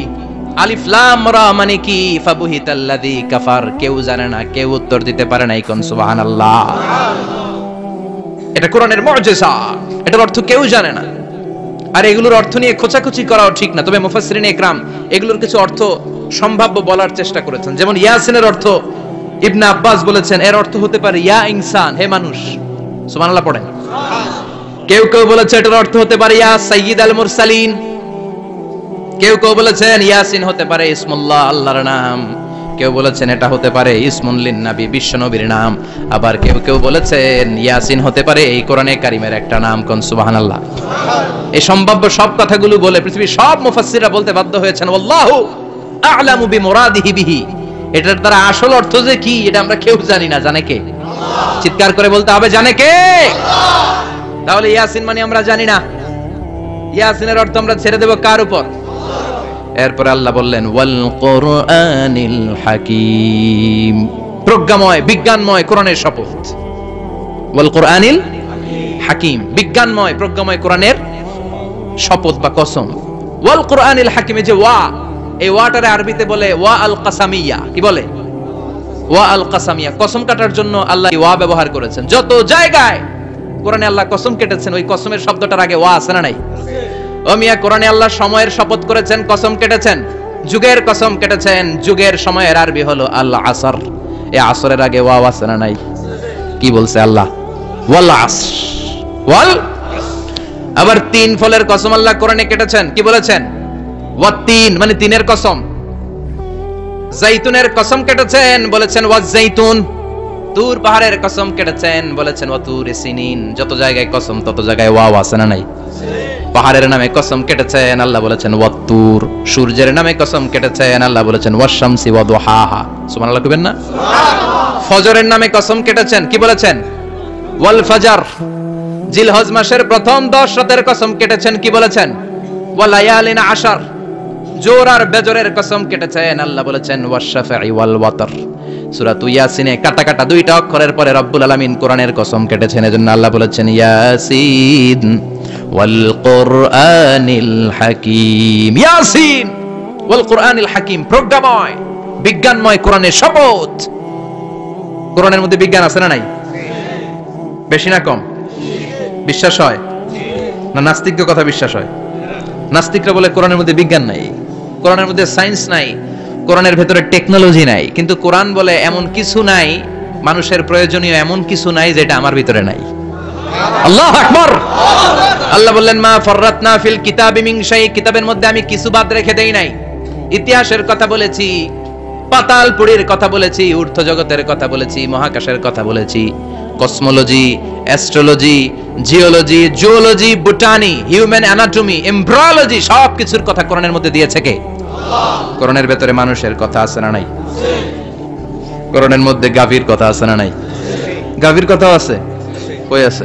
আলিফ লাম রা মানে কি? ফাবুহিতাল্লাযী কাফার। কেউ জানে না, কেউ উত্তর দিতে পারে না। কোন সুবহানাল্লাহ। এটা কোরআনের মুজিজা, এটার অর্থ কেউ জানে না। আর এগুলোর অর্থ নিয়ে খোঁচাখুচি করাও ঠিক না, তবে মুফাসসিরিন ইকরাম এগুলোর কিছু অর্থ সম্ভাব্য বলার চেষ্টা করেছেন। যেমন ইয়াসিনের অর্থ ইবনে আব্বাস বলেছেন এর অর্থ হতে পারে ইয়া ইনসান, হে মানুষ। সুবহানাল্লাহ পড়েন। কেউ কেউ বলেছে এটার অর্থ হতে পারে ইয়া সাইয়্যিদ আল মুরসালিন। কেউ কেউ বলেছেন ইয়াসিন হতে পারে ইসমুল্লাহ, আল্লাহর নাম। কেউ বলেছেন এটা হতে পারে ইসমুন লিন নবী, বিশ্ব নবীর নাম। আবার কেউ কেউ বলেছেন ইয়াসিন হতে পারে এই কোরআনে কারিমের একটা নাম। কোন সুবহানাল্লাহ। এই সম্ভাব্য সব কথাগুলো বলে পৃথিবীর সব মুফাসসিররা বলতে বাধ্য হয়েছেন আল্লাহু আ'লামু বিমুরাদিহি বিহি। এটার দ্বারা আসল অর্থ যে কি এটা আমরা কেউ জানি না। জানে কে? চিৎকার করে বলতে হবে, জানে কে? তাহলে ইয়াসিন মানে আমরা জানি না। ইয়াসিনের অর্থ আমরা ছেড়ে দেব কার উপর? এরপর আল্লাহ বললেন ওয়াল কোরআনিল হাকিম, প্রজ্ঞাময় বিজ্ঞানময় কোরআনের শপথ। ওয়াল কোরআনিল হাকিম, বিজ্ঞানময় প্রজ্ঞাময় কোরআনের শপথ বা কসম। ওয়াল কোরআনিল হাকিম, যে ওয়া, এই ওয়াটারে আরবিতে বলে ওয়া আল কাসামিয়া। কি বলে? ওয়া আল কাসামিয়া। কসম কাটার জন্য আল্লাহ ওয়া ব্যবহার করেছেন। যত জায়গায় কোরআনে আল্লাহ কসম কেটেছেন ওই কসমের শব্দটার আগে ওয়া আছে না নাই? ও মিয়া, কোরআনে আল্লাহ সময়ের শপথ করেছেন, কসম কেটেছেন, যুগের কসম কেটেছেন। যুগের সময়ের আরবি হলো আল আসর। এই আসরের আগে ওয়া আছে না নাই? কি বলছে আল্লাহ? ওয়াল আসর, ওয়াল। আবার 3 ফলের কসম আল্লাহ কোরআনে কেটেছেন। কি বলেছেন? ওয়াত তিন, মানে তিনের কসম। জাইতুনের কসম কেটেছেন, বলেছেন ওয়াজ জাইতুন। তুর পাহাড়ের কসম কেটেছেন, বলেছেন ওয়া তুরে সিনিন। যত জায়গায় কসম তত জায়গায় ওয়া আছে না নাই? পাহাড়ের নামে কসম কেটেছেন, আল্লাহ বলেছেন ওয়াত তুর। সূর্যের নামে কসম কেটেছেন, আল্লাহ বলেছেন ওয়াশ শামসি ওয়া দুহাহা। সুবহানাল্লাহ কইবেন না? সুবহানাল্লাহ। ফজরের নামে কসম কেটেছেন, কি বলেছেন? ওয়াল ফাজর। জিলহজ মাসের প্রথম 10 রাতের কসম কেটেছেন, কি বলেছেন? ওয়া লায়ালিন আশর। জোর আর বেজরের কসম কেটেছেন, আল্লাহ বলেছেন ওয়াশ শাফাঈ ওয়াল ওয়াতর। সূরা ইয়াসিনে কাটা কাটা 2টা অক্ষরের পরে রব্বুল আলামিন কোরআনের কসম কেটেছেন। এজন্য আল্লাহ বলেছেন ইয়াসিন ওয়াল কোরআনিল হাকিম। ইয়াসিন ওয়াল কোরআনিল হাকিম, প্রজ্ঞাময় বিজ্ঞানময় কোরআনের শপথ। কোরআনের মধ্যে বিজ্ঞান আছে না নাই? বেশি না কম? বিশ্বাস হয় না নাস্তিকদের কথা বিশ্বাস হয়? নাস্তিকরা বলে কোরআনের মধ্যে বিজ্ঞান নাই, কোরআনের মধ্যে সায়েন্স নাই, কোরআনের ভেতরে টেকনোলজি নাই। কিন্তু কোরআন বলে এমন কিছু নাই, মানুষের প্রয়োজনীয় এমন কিছু নাই যেটা আমার ভিতরে নাই। আল্লাহু আকবার। আল্লাহ বললেন মা ফাররাতনা ফিল কিতাবি মিন শাই, কিতাবের মধ্যে আমি কিছু বাদ রেখে দেই নাই। ইতিহাসের কথা বলেছি, পাতালপুরীর কথা বলেছি, ঊর্ধ্ব জগতের কথা বলেছি, মহাকাশের কথা বলেছি, cosmology, astrology, geology, zoology, botany, human anatomy, embryology, সবকিছুর কথা কোরআনের মধ্যে দিয়েছে কে? আল্লাহ। কোরআনের ভেতরে মানুষের কথা আছে না নাই? কোরআনের মধ্যে গাভীর কথা আছে না নাই? গাভীর কথাও আছে। কই আছে?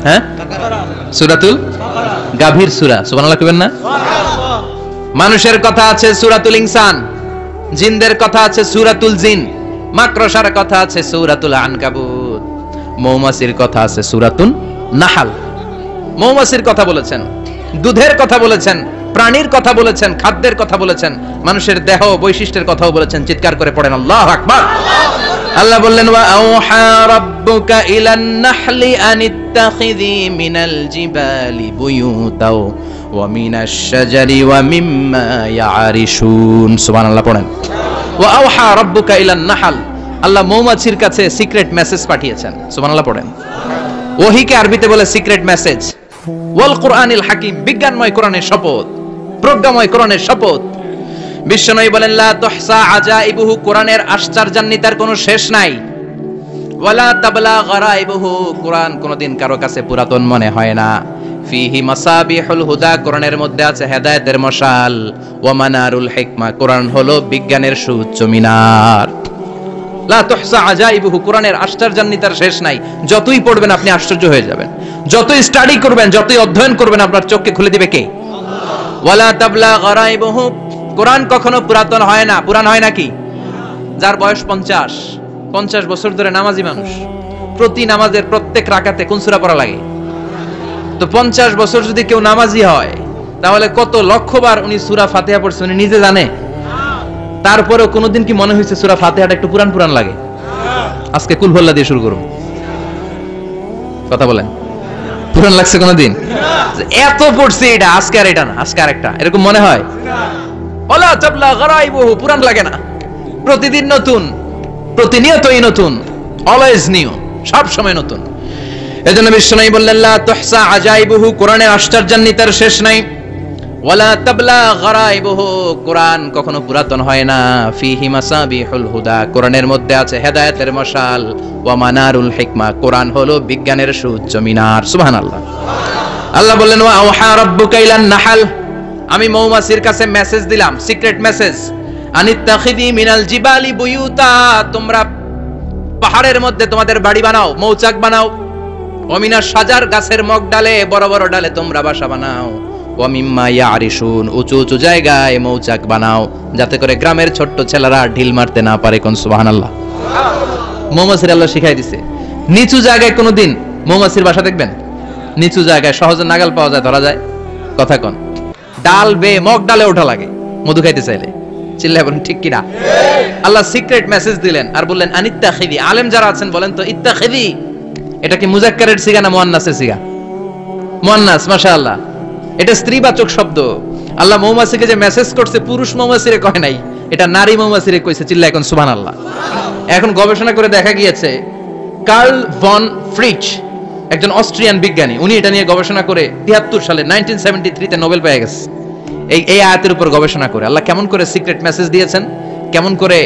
হ্যাঁ, সূরাতুল গাভীর সূরা। সুবহানাল্লাহ কইবেন না? মানুষের কথা আছে সূরাতুল ইনসান, জিনদের কথা আছে সূরাতুল জিন, মাকড়সার কথা আছে সূরাতুল আনকাবুত, মৌমাছির কথা আছে সূরাতুন নাহাল। মৌমাছির কথা বলেছেন, দুধের কথা বলেছেন, প্রাণীর কথা বলেছেন, খাদ্যের কথা বলেছেন, মানুষের দেহ বৈশিষ্ট্যের কথাও বলেছেন। চিৎকার করে পড়েন আল্লাহু আকবার। আল্লাহ বললেন ওয়া আওহা রাব্বুকা ইলান নাহলি আনিত্তাখিযি মিনাল জিবালি বুয়ুতাও ওয়া মিনাশ শাজারি ওয়া মিম্মা ইয়ারিশুন। সুবহানাল্লাহ পড়েন। ওয়া আওহা রাব্বুকা ইলান নাহল, আল্লাহ মৌমাছির কাছে সিক্রেট মেসেজ পাঠিয়েছেন। সুবহানাল্লাহ পড়েন। ওহীকে আরবিতে বলে সিক্রেট মেসেজ। ওয়াল কুরআনিল হাকিম, বিজ্ঞানময় কোরআনের শপথ, প্রজ্ঞাময় কোরআনের শপথ। বিশ্বনবী বলেন লা তুহসা আজাইবুহু, কোরআনের আশ্চর্যান্বিতার কোনো শেষ নাই। ওয়ালা তাবলা গারাইবুহু, কোরআন কোনদিন কারো কাছে পুরাতন মনে হয় না। ফিহি মাসাবিহুল হুদা, কোরআনের মধ্যে আছে হেদায়েতের মশাল। ওয়া মানারুল হিকমা, কোরআন হলো বিজ্ঞানের সুউচ্চ মিনার। লা তুহসা আজাইবুহু, কোরআনের আশ্চর্যান্বিতার শেষ নাই। যতই পড়বেন আপনি আশ্চর্য হয়ে যাবেন, যতই স্টাডি করবেন, যতই অধ্যয়ন করবেন, আপনার চোখকে খুলে দিবে কে? ওয়ালা তাবলা গারাইবুহু, কোরআন কখনো পুরাতন হয় না। পুরান হয় নাকি? যার বয়স 50 বছর ধরে নামাজি মানুষ, প্রতি নামাজের প্রত্যেক রাকাতে কোন সূরা পড়া লাগে? তো 50 বছর যদি কেউ নামাজি হয়, তাহলে কত লক্ষবার উনি সূরা ফাতিহা পড়ছে উনি নিজে জানে? তারপরেও কোনোদিন কি মনে হয়েছে সূরা ফাতিহাটা একটু পুরান পুরান লাগে? আজকে কুল হুয়াল্লাহ দিয়ে শুরু করুন, কথা বলেন। পুরান লাগছে কোনোদিন? এত পড়ছে এটা, আজকে আর এটা না, আজকে আরেকটা, এরকম মনে হয়? ওয়ালা তাবলা গারাইবুহু, পুরান লাগে না। প্রতিদিন নতুন, প্রতিনিয়তই নতুন, অলওয়েজ নিউ, সব সময় নতুন। এজন্য বিশ্বনবী বললেন লা তুহসা আজাইবুহু, কোরআনের আশ্চর্যান্বিতার শেষ নাই। ওয়ালা তাবলা গারাইবুহু, কোরআন কখনো পুরাতন হয় না। ফিহি মাসাবিহুল হুদা, কোরআনের মধ্যে আছে হেদায়েতের মশাল। ওয়া মানারুল হিকমা, কোরআন হলো বিজ্ঞানের সুউচ্চ মিনার। সুবহানাল্লাহ। আল্লাহ বললেন ওয়া আওহা রাব্বুকা ইলান নাহাল, আমি মৌমাছির কাছে মেসেজ দিলাম, সিক্রেট মেসেজ। আনিত্তাখিযি মিনাল জিবালি বুয়ুতা, তোমরা পাহাড়ের মধ্যে তোমাদের বাড়ি বানাও, মৌচাক বানাও। ওয়া মিনাশ শাজার, গাছের মগ ডালে, বড় বড় ডালে তোমরা বাসা বানাও। ওয়া মিম্মা ইয়ারিশুন, উঁচু উঁচু জায়গায় মৌচাক বানাও, যাতে করে গ্রামের ছোট্ট ছেলেরা ঢিল মারতে না পারে। কোন সুবহানাল্লাহ। মৌমাছির আল্লাহ শিখাই দিছে। নিচু জায়গায় কোনোদিন মৌমাছির বাসা দেখবেন? নিচু জায়গায় সহজে নাগাল পাওয়া যায়, ধরা যায়। কথা কোন? ডাল বেয়ে মগ ডালে ওঠা লাগে মধু খাইতে চাইলে। চিল্লায় বলেন ঠিক কিনা? আল্লাহ সিক্রেট মেসেজ দিলেন আর বললেন আনিত্তাখিযি। আলেম যারা আছেন বলেন তো, ইত্তাখিযি এটা কি মুজাক্কারের সিগা না মুয়ান্নাসের সিগা? মুয়ান্নাস, মাশাআল্লাহ। এটা স্ত্রীবাচক শব্দ। আল্লাহ মৌমাছিকে যে মেসেজ করছে পুরুষ মৌমাছিরে কয় নাই, এটা নারী মৌমাছিরে কইছে। চিল্লায় এখন সুবহানাল্লাহ। এখন গবেষণা করে দেখা গিয়েছে, কার্ল ভন ফ্রিচ, একজন অস্ট্রিয়ান বিজ্ঞানী, উনি এটা নিয়ে গবেষণা করে 73 সালে 1973 তে নোবেল পেয়ে গেছে। এই আয়াতের উপর গবেষণা করে আল্লাহ কেমন করে সিক্রেট মেসেজ দিয়েছেন, কেমন করে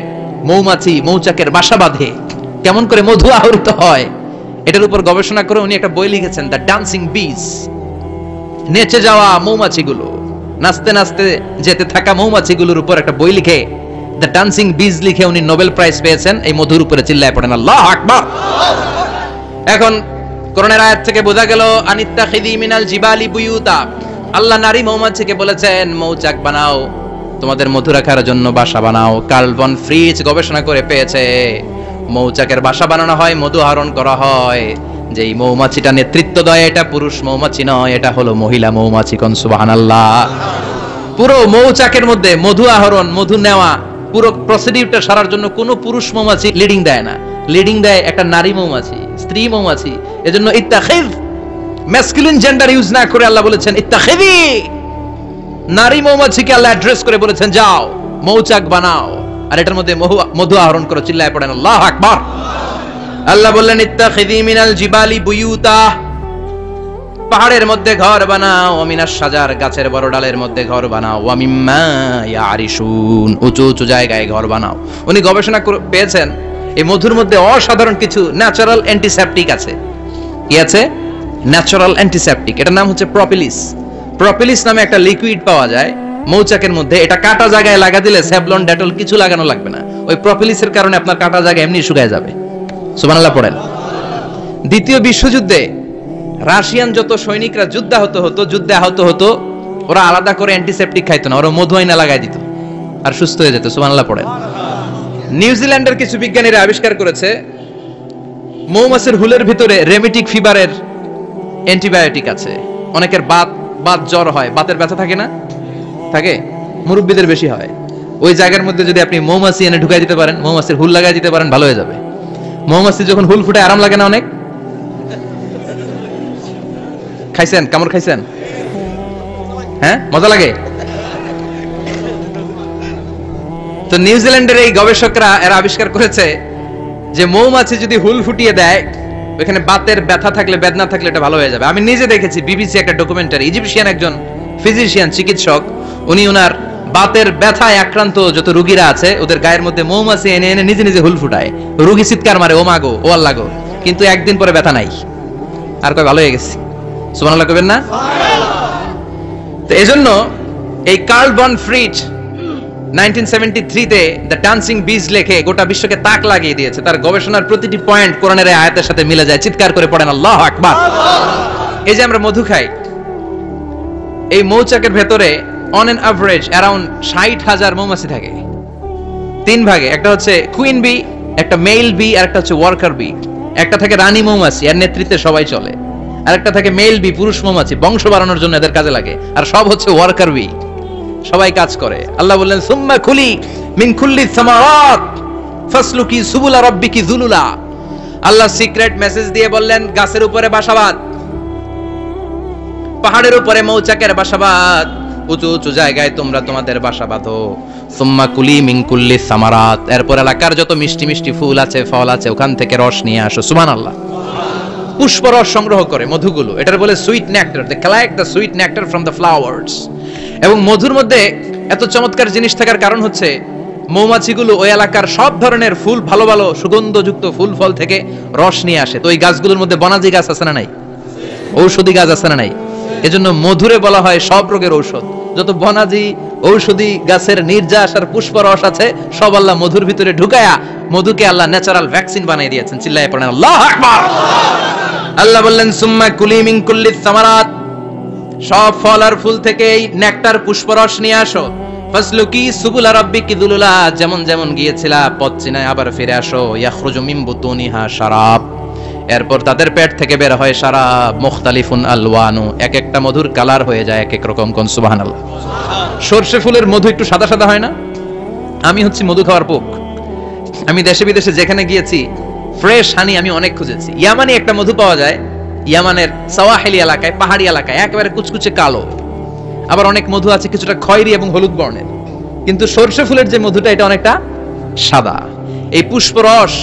মৌমাছি মৌচাকের বাসা বাঁধে, কেমন করে মধু আহরিত হয়, এটার উপর গবেষণা করে উনি একটা বই লিখেছেন, দ্য ডান্সিং বিজ। নেচে যাওয়া মৌমাছিগুলো, নাচতে নাচতে যেতে থাকা মৌমাছিগুলোর উপর একটা বই লিখে, দ্য ডান্সিং বিজ লিখে উনি নোবেল প্রাইজ পেয়েছেন এই মধুর উপরে। চিল্লায় পড়েন আল্লাহু আকবার। এখন কোরআনের আয়াত থেকে বোঝা গেল আনিত্তাখিযি মিনাল জিবালি বুয়ুতা, আল্লাহ নারী মৌমাছিকে বলেছেন মৌচাক বানাও, তোমাদের মধু রাখার জন্য বাসা বানাও। কার্ল ভন ফ্রিচ গবেষণা করে পেয়েছে মৌচাকের বাসা বানানো হয়, মধু আহরণ করা হয়, যেই মৌমাছিটা নেতৃত্ব দেয় এটা পুরুষ মৌমাছি নয়, এটা হলো মহিলা মৌমাছি। কোন সুবহানাল্লাহ। পুরো মৌচাকের মধ্যে মধু আহরণ, মধু নেওয়া, পুরো প্রসিডিউরটা সারার জন্য কোনো পুরুষ মৌমাছি লিডিং দেয় না, লিডিং দেয় একটা নারী মৌমাছি, স্ত্রী মৌমাছি। এজন্য ইত্তাখিজ, ম্যাসকুলিন জেন্ডার ইউজ না করে আল্লাহ বলেছেন ইত্তাখিজি, নারী মৌমাছিকে আল্লাহ অ্যাড্রেস করে বলেছেন যাও মৌচাক বানাও আর এটার মধ্যে মধু আহরণ করো। চিল্লায় পড়েন আল্লাহু আকবার। আল্লাহ বললেন ইত্তাখিজি মিনাল জিবালি বুয়ুতা, পাহাড়ের মধ্যে ঘর বানাও, ওয়া মিনাশ শাজার, গাছের বড় ডালের মধ্যে ঘর বানাও, ওয়া মিম্মা ইয়ারিশুন, উঁচু উঁচু জায়গায় ঘর বানাও। উনি গবেষণা পেয়েছেন এই মধুর মধ্যে অসাধারণ কিছু ন্যাচারাল অ্যান্টিসেপটিক আছে। কি আছে? Natural antiseptic. এটার নাম হচ্ছে প্রপিলিস। প্রপিলিস নামে একটা লিকুইড পাওয়া যায় মৌচাকের মধ্যে। এটা কাটা জায়গায় লাগা দিলে স্যাভলন ডেটল কিছু লাগানো লাগবে না। ওই প্রপিলিসের কারণে আপনার কাটা জায়গা এমনি শুকায় যাবে। সুবহানাল্লাহ পড়েন। দ্বিতীয় বিশ্বযুদ্ধে রাশিয়ান যত সৈনিকরা যুদ্ধে আহত হতো, ওরা আলাদা করে অ্যান্টিসেপটিক খাইতো না, ওরা মধু আইনা লাগাই দিত আর সুস্থ হয়ে যেত। সুবহানাল্লাহ পড়েন। নিউজিল্যান্ডের কিছু বিজ্ঞানীরা আবিষ্কার করেছে মৌমাছির হুলের ভিতরে রেমিটিক ফিভারের অ্যান্টিবায়োটিক আছে। অনেকের বাত জ্বর হয়, বাতের ব্যথা থাকে না, থাকে, মুরব্বীদের বেশি হয়। ওই জায়গার মধ্যে যদি আপনি মৌমাছি এনে ঢুকাই দিতে পারেন, মৌমাছির হুল লাগাই দিতে পারেন, ভালো হয়ে যাবে। মৌমাছি যখন হুল ফুটে আরাম লাগে না অনেক? খাইছেন? কামড় খাইছেন? হ্যাঁ, মজা লাগে। তো নিউজিল্যান্ডের এই গবেষকরা এরা আবিষ্কার করেছে যে মৌমাছি যদি হুল ফুটিয়ে দেয়, ওখানে বাতের ব্যথা থাকলে, বেদনা থাকলে এটা ভালো হয়ে যাবে। আমি নিজে দেখেছি, বিবিসি একটা ডকুমেন্টারি, ইজিপশিয়ান একজন ফিজিশিয়ান, চিকিৎসক, উনি ওনার বাতের ব্যথায় আক্রান্ত যত রোগীরা আছে ওদের গায়ের মধ্যে মৌমাছি এনে এনে নিজে নিজে হুল ফুটায়। রোগী চিৎকার মারে, ও মাগো, ও আল্লাহ গো, কিন্তু একদিন পরে ব্যথা নাই, আর কয় ভালো হয়ে গেছে। সুবহানাল্লাহ কইবেন না? তো এজন্য এই কার্ল ভন ফ্রিজ 1973 তে দ্য ডান্সিং বিজ লেখে গোটা বিশ্বকে তাক লাগিয়ে দিয়েছে। তার গবেষণার প্রতিটি পয়েন্ট কোরআনের আয়াতের সাথে মিলে যায়। চিৎকার করে পড়েন আল্লাহু আকবার। এই যে আমরা মধু খাই, এই মৌচাকের ভেতরে অন এন অ্যাভারেজ অ্যারাউন্ড 60,000 মৌমাছি থাকে। তিন ভাগে, একটা হচ্ছে কুইন বি, একটা মেল বি, আর একটা হচ্ছে ওয়ার্কার বি। একটা থাকে রানী মৌমাছি, এর নেতৃত্বে সবাই চলে। আর একটা থাকে মেল বি, পুরুষ মৌমাছি, বংশ বাড়ানোর জন্য এদের কাজে লাগে। আর সব হচ্ছে ওয়ার্কার বি, সবাই কাজ করে। আল্লাহ বললেন সুম্মা খুলি মিন কুল্লি সামারাত ফাসলুকি সুবুলা রাব্বিকি যুলুলা। আল্লাহ সিক্রেট মেসেজ দিয়ে বললেন গাছের উপরে বাসাবাদ, পাহাড়ের উপরে মৌচাকের বাসাবাদ, উঁচু উঁচু জায়গায় তোমরা তোমাদের বাসা বাঁধো। সুম্মা কুলি মিন কুল্লি সামারাত, এরপর এলাকার যত মিষ্টি মিষ্টি ফুল আছে, ফল আছে, ওখান থেকে রস নিয়ে আসো। সুবহানাল্লাহ। পুষ্পরস সংগ্রহ করে মধুগুলো, এটার বলে sweet nectar. They collect the sweet nectar from the flowers. এবং মধুর মধ্যে এত চমৎকার জিনিস থাকার কারণ হচ্ছে মৌমাছিগুলো ওই এলাকার সব ধরনের ফুল, ভালো ভালো সুগন্ধযুক্ত ফুল ফল থেকে রস নিয়ে আসে। তো ওই গাছগুলোর মধ্যে বনাজি গাছ আছে না নাই? ঔষধি গাছ আছে না নাই? এজন্য মধুরে বলা হয় সব রোগের ঔষধ। যত বনাজি ঔষধি গাছের নির্যাস আর পুষ্পরস আছে, সব আল্লাহ মধুর ভিতরে ঢুকায়া মধুকে আল্লাহ ন্যাচারাল ভ্যাকসিন বানিয়ে দিয়েছেন। চিল্লায়ে পড়েন আল্লাহু আকবার। আল্লাহ বললেন সুম্মা কুলি মিন কুল্লি সামারাত, সব ফল আর ফুল থেকে এই নেকটার পুষ্পরস নিয়ে আসো। ফাসলুকি সুবুলা রাব্বিকি যুলুলা, যেমন যেমন গিয়েছিলা পথ চিনায় আবার ফিরে আসো। ইয়াখরুজু মিন বুতুনিহা শারাব, এরপর তাদের পেট থেকে বের হয় শারাব। মুখতালিফুন আলওয়ানু, এক একটা মধুর কালার হয়ে যায় এক এক রকম। কোন সুবহানাল্লাহ। সরষে ফুলের মধু একটু সাদা সাদা হয় না? আমি হচ্ছে মধু খাওয়ার পোক। আমি দেশে বিদেশে যেখানে গিয়েছি ফ্রেশ হানি আমি অনেক খুঁজেছি। ইয়ামানি একটা মধু পাওয়া যায়, ইয়ামানের সাওয়াহিলি এলাকায়, পাহাড়ি এলাকায়, একেবারে কুচকুচে কালো। আবার অনেক মধু আছে কিছুটা খয়েরি এবং হলুদ বর্ণের। কিন্তু সরষে ফুলের যে মধুটা, এটা অনেকটা সাদা। এই পুষ্পরস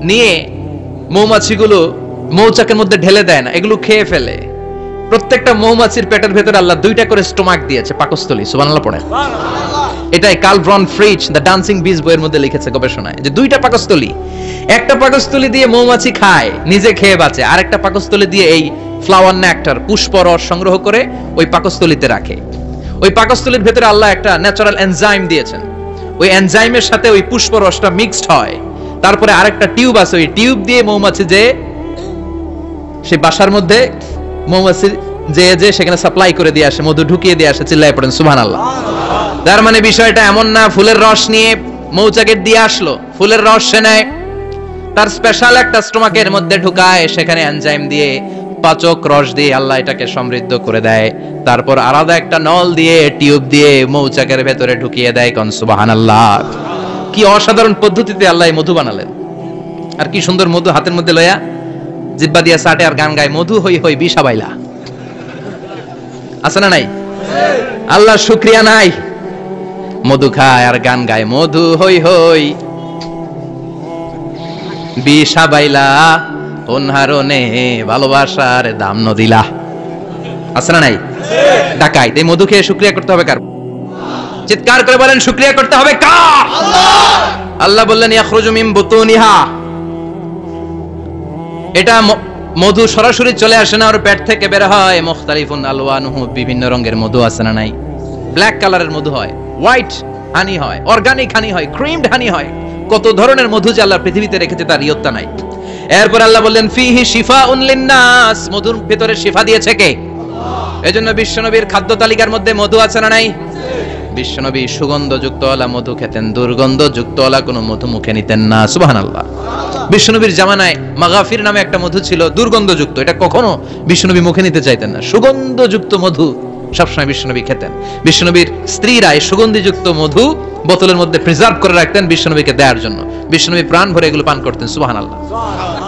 নিয়ে মৌমাছিগুলো মৌচাকের মধ্যে ঢেলে দেয় না, এগুলো খেয়ে ফেলে। প্রত্যেকটা মৌমাছির পেটের ভেতরে আল্লাহ দুইটা করে স্টোমাক দিয়েছে, পাকস্থলী। সুবহানাল্লাহ পড়ে। এটাই Karl von Frisch The Dancing Bees বইয়ের মধ্যে লিখেছে গবেষণায়, যে দুইটা পাকস্থলী। একটা পাকস্থলী দিয়ে মৌমাছি খায়, নিজে খেয়ে বাঁচে, আর একটা পাকস্থলী দিয়ে এই ফ্লাওয়ার নেক্টার, পুষ্পরস সংগ্রহ করে ওই পাকস্থলীতে রাখে। ওই পাকস্থলীর ভেতরে আল্লাহ একটা ন্যাচারাল এনজাইম দিয়েছেন। ওই এনজাইমের সাথে ওই পুষ্পরসটা মিক্সড হয়। তারপরে আরেকটা টিউব আছে, ওই টিউব দিয়ে মৌমাছি যে সেই বাসার মধ্যে মৌমাছি যে সেখানে সাপ্লাই করে দিয়ে আসে, মধু ঢুকিয়ে দিয়ে আসে। চিল্লায় পড়েন সুবহানাল্লাহ। তার মানে বিষয়টা এমন না ফুলের রস নিয়ে মৌচাকের দিয়ে আসলো, ফুলের রস সে নেয়, তার স্পেশাল একটা স্টোমাকের মধ্যে ঢুকায়, সেখানে এনজাইম দিয়ে পাচক রস দিয়ে আল্লাহ এটাকে সমৃদ্ধ করে দেয়, তারপর আলাদা একটা নল দিয়ে টিউব দিয়ে মৌচাকের ভেতরে ঢুকিয়ে দেয়। কোন সুবহানাল্লাহ। কি অসাধারণ পদ্ধতিতে আল্লাহ মধু বানালেন। আর কি সুন্দর মধু হাতের মধ্যে লয়া জিব্বা দিয়া সাটে আর গান গায়, মধু হই হই বিষাবাইলা। আছে না নাই? আল্লাহ শুকরিয়া নাই? মধু খায় আর গান গায়, মধু হই হই বিষাবাইলা, অনহারনে ভালোবাসার দাম নদিলা। আছে না নাই? ডাকাই এই মধু খেয়ে শুকরিয়া করতে হবে কার? চিৎকার করে বলেন শুকরিয়া করতে হবে কার? আল্লাহ বললেন ইয়াখরুজু মিন বুতুনিহা, এটা মধু সরাসরি চলে আসে না, ওর পেট থেকে বের হয়। মুখতালিফুন আলওয়ানুহু, বিভিন্ন রঙের মধু। আছে না নাই? ব্ল্যাক কালারের মধু হয়, হোয়াইট হানি হয়, অর্গানিক হানি হয়, ক্রিমড হানি হয়। কত ধরনের মধু যে আল্লাহ পৃথিবীতে রেখেছে তার ইয়ত্তা নাই। এরপর আল্লাহ বললেন ফিহি শিফাউন লিন্নাস, মধুর ভিতরে শিফা দিয়েছে কে? এজন্য বিশ্বনবীর খাদ্য তালিকার মধ্যে মধু আছে না নাই? বিশ্বনবী সুগন্ধযুক্তওয়ালা মধু খেতেন, দুর্গন্ধযুক্তওয়ালা কোনো মধু মুখে নিতেন না। সুবহানাল্লাহ। বিশ্বনবীর জামানায় মাগাফির নামে একটা মধু ছিল, দুর্গন্ধযুক্ত, এটা কখনো বিশ্বনবী মুখে নিতে চাইতেন না। সুগন্ধযুক্ত মধু সবসময় বিশ্বনবী খেতেন। বিশ্বনবীর স্ত্রীরা এই সুগন্ধিযুক্ত মধু বোতলের মধ্যে প্রিজার্ভ করে রাখতেন বিশ্বনবীকে দেওয়ার জন্য। বিশ্বনবী প্রাণ ভরে এগুলো পান করতেন। সুবহানাল্লাহ।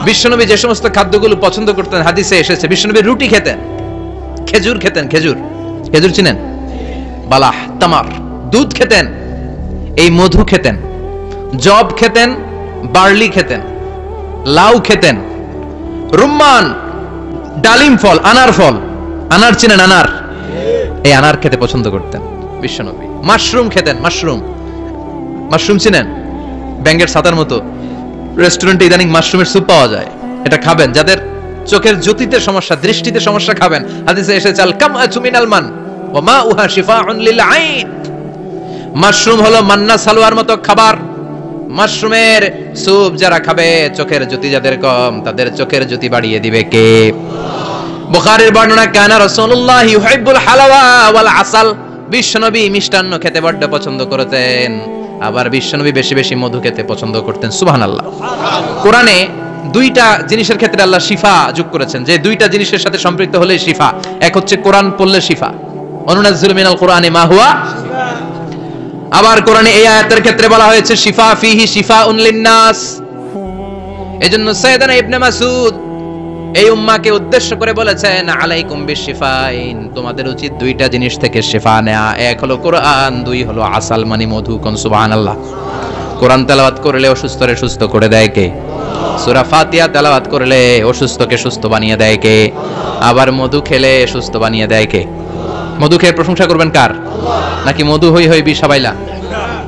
বিশ্বনবী যে সমস্ত খাদ্যগুলো পছন্দ করতেন হাদিসে এসেছে, বিশ্বনবী রুটি খেতেন, খেজুর খেতেন, খেজুর, খেজুর চিনেন? বালাহ, তামার, দুধ খেতেন, এই মধু খেতেন, জব খেতেন, বার্লি খেতেন, লাউ খেতেন, রুম্মান, ডালিম ফল, আনার ফল, আনার চিনেন? আনার, এই আনার খেতে পছন্দ করতেন বিশ্বনবী। মাশরুম খেতেন, মাশরুম, মাশরুম চিনেন? ব্যাঙের ছাতার মতো। রেস্টুরেন্টে ইদানিং মাশরুমের স্যুপ পাওয়া যায়, এটা খাবেন। যাদের চোখের জ্যোতিতে সমস্যা, দৃষ্টিতে সমস্যা, খাবেন। হাদিসে এসেছে আল কামআতু মিনাল মান ওয়া মাউহা শিফাউন লিল আইন। মাশরুম হলো মান্না সালোয়ার মতো খাবার। মাশরুমের স্যুপ যারা খাবে, চোখের জ্যোতি যাদের কম, তাদের চোখের জ্যোতি বাড়িয়ে দিবে কে? বুখারীর বর্ণনা, কানা রাসূলুল্লাহ ইউহিব্বুল হালাওয়া ওয়াল আসাল, বিশ্বনবী মিষ্টান্ন খেতে বড় পছন্দ করতেন। আবার বিশ্বনবী বেশি বেশি মধু খেতে পছন্দ করতেন। সুবহানাল্লাহ। কোরআনে দুইটা জিনিসের ক্ষেত্রে আল্লাহ শিফা যোগ করেছেন, যে দুইটা জিনিসের সাথে সম্পৃক্ত হলে শিফা। এক হচ্ছে কোরআন পড়লে শিফা, অনুনাজ্জিলু মিনাল কোরআনি মা হুয়া। আবার কোরআনে এই আয়াতের ক্ষেত্রে বলা হয়েছে শিফা ফিহি শিফাউন লিন্নাস। এজন্য সাইয়েদানা ইবনে মাসউদ এই উম্মাহকে উদ্দেশ্য করে বলেছেন আলাইকুম বিশিফাইন, তোমাদের উচিত দুইটা জিনিস থেকে শিফা নেওয়া। এক হলো কোরআন, দুই হলো আসাল মানে মধু। কোন সুবহানাল্লাহ। কোরআন তেলাওয়াত করলে অসুস্থরে সুস্থ করে দেয় কে? সূরা ফাতিহা তেলাওয়াত করলে অসুস্থকে সুস্থ বানিয়ে দেয় কে? আবার মধু খেলে সুস্থ বানিয়ে দেয় কে? মধু খেয়ে প্রশংসা করবেন কার? নাকি মধু হই হই বিষাবাইলা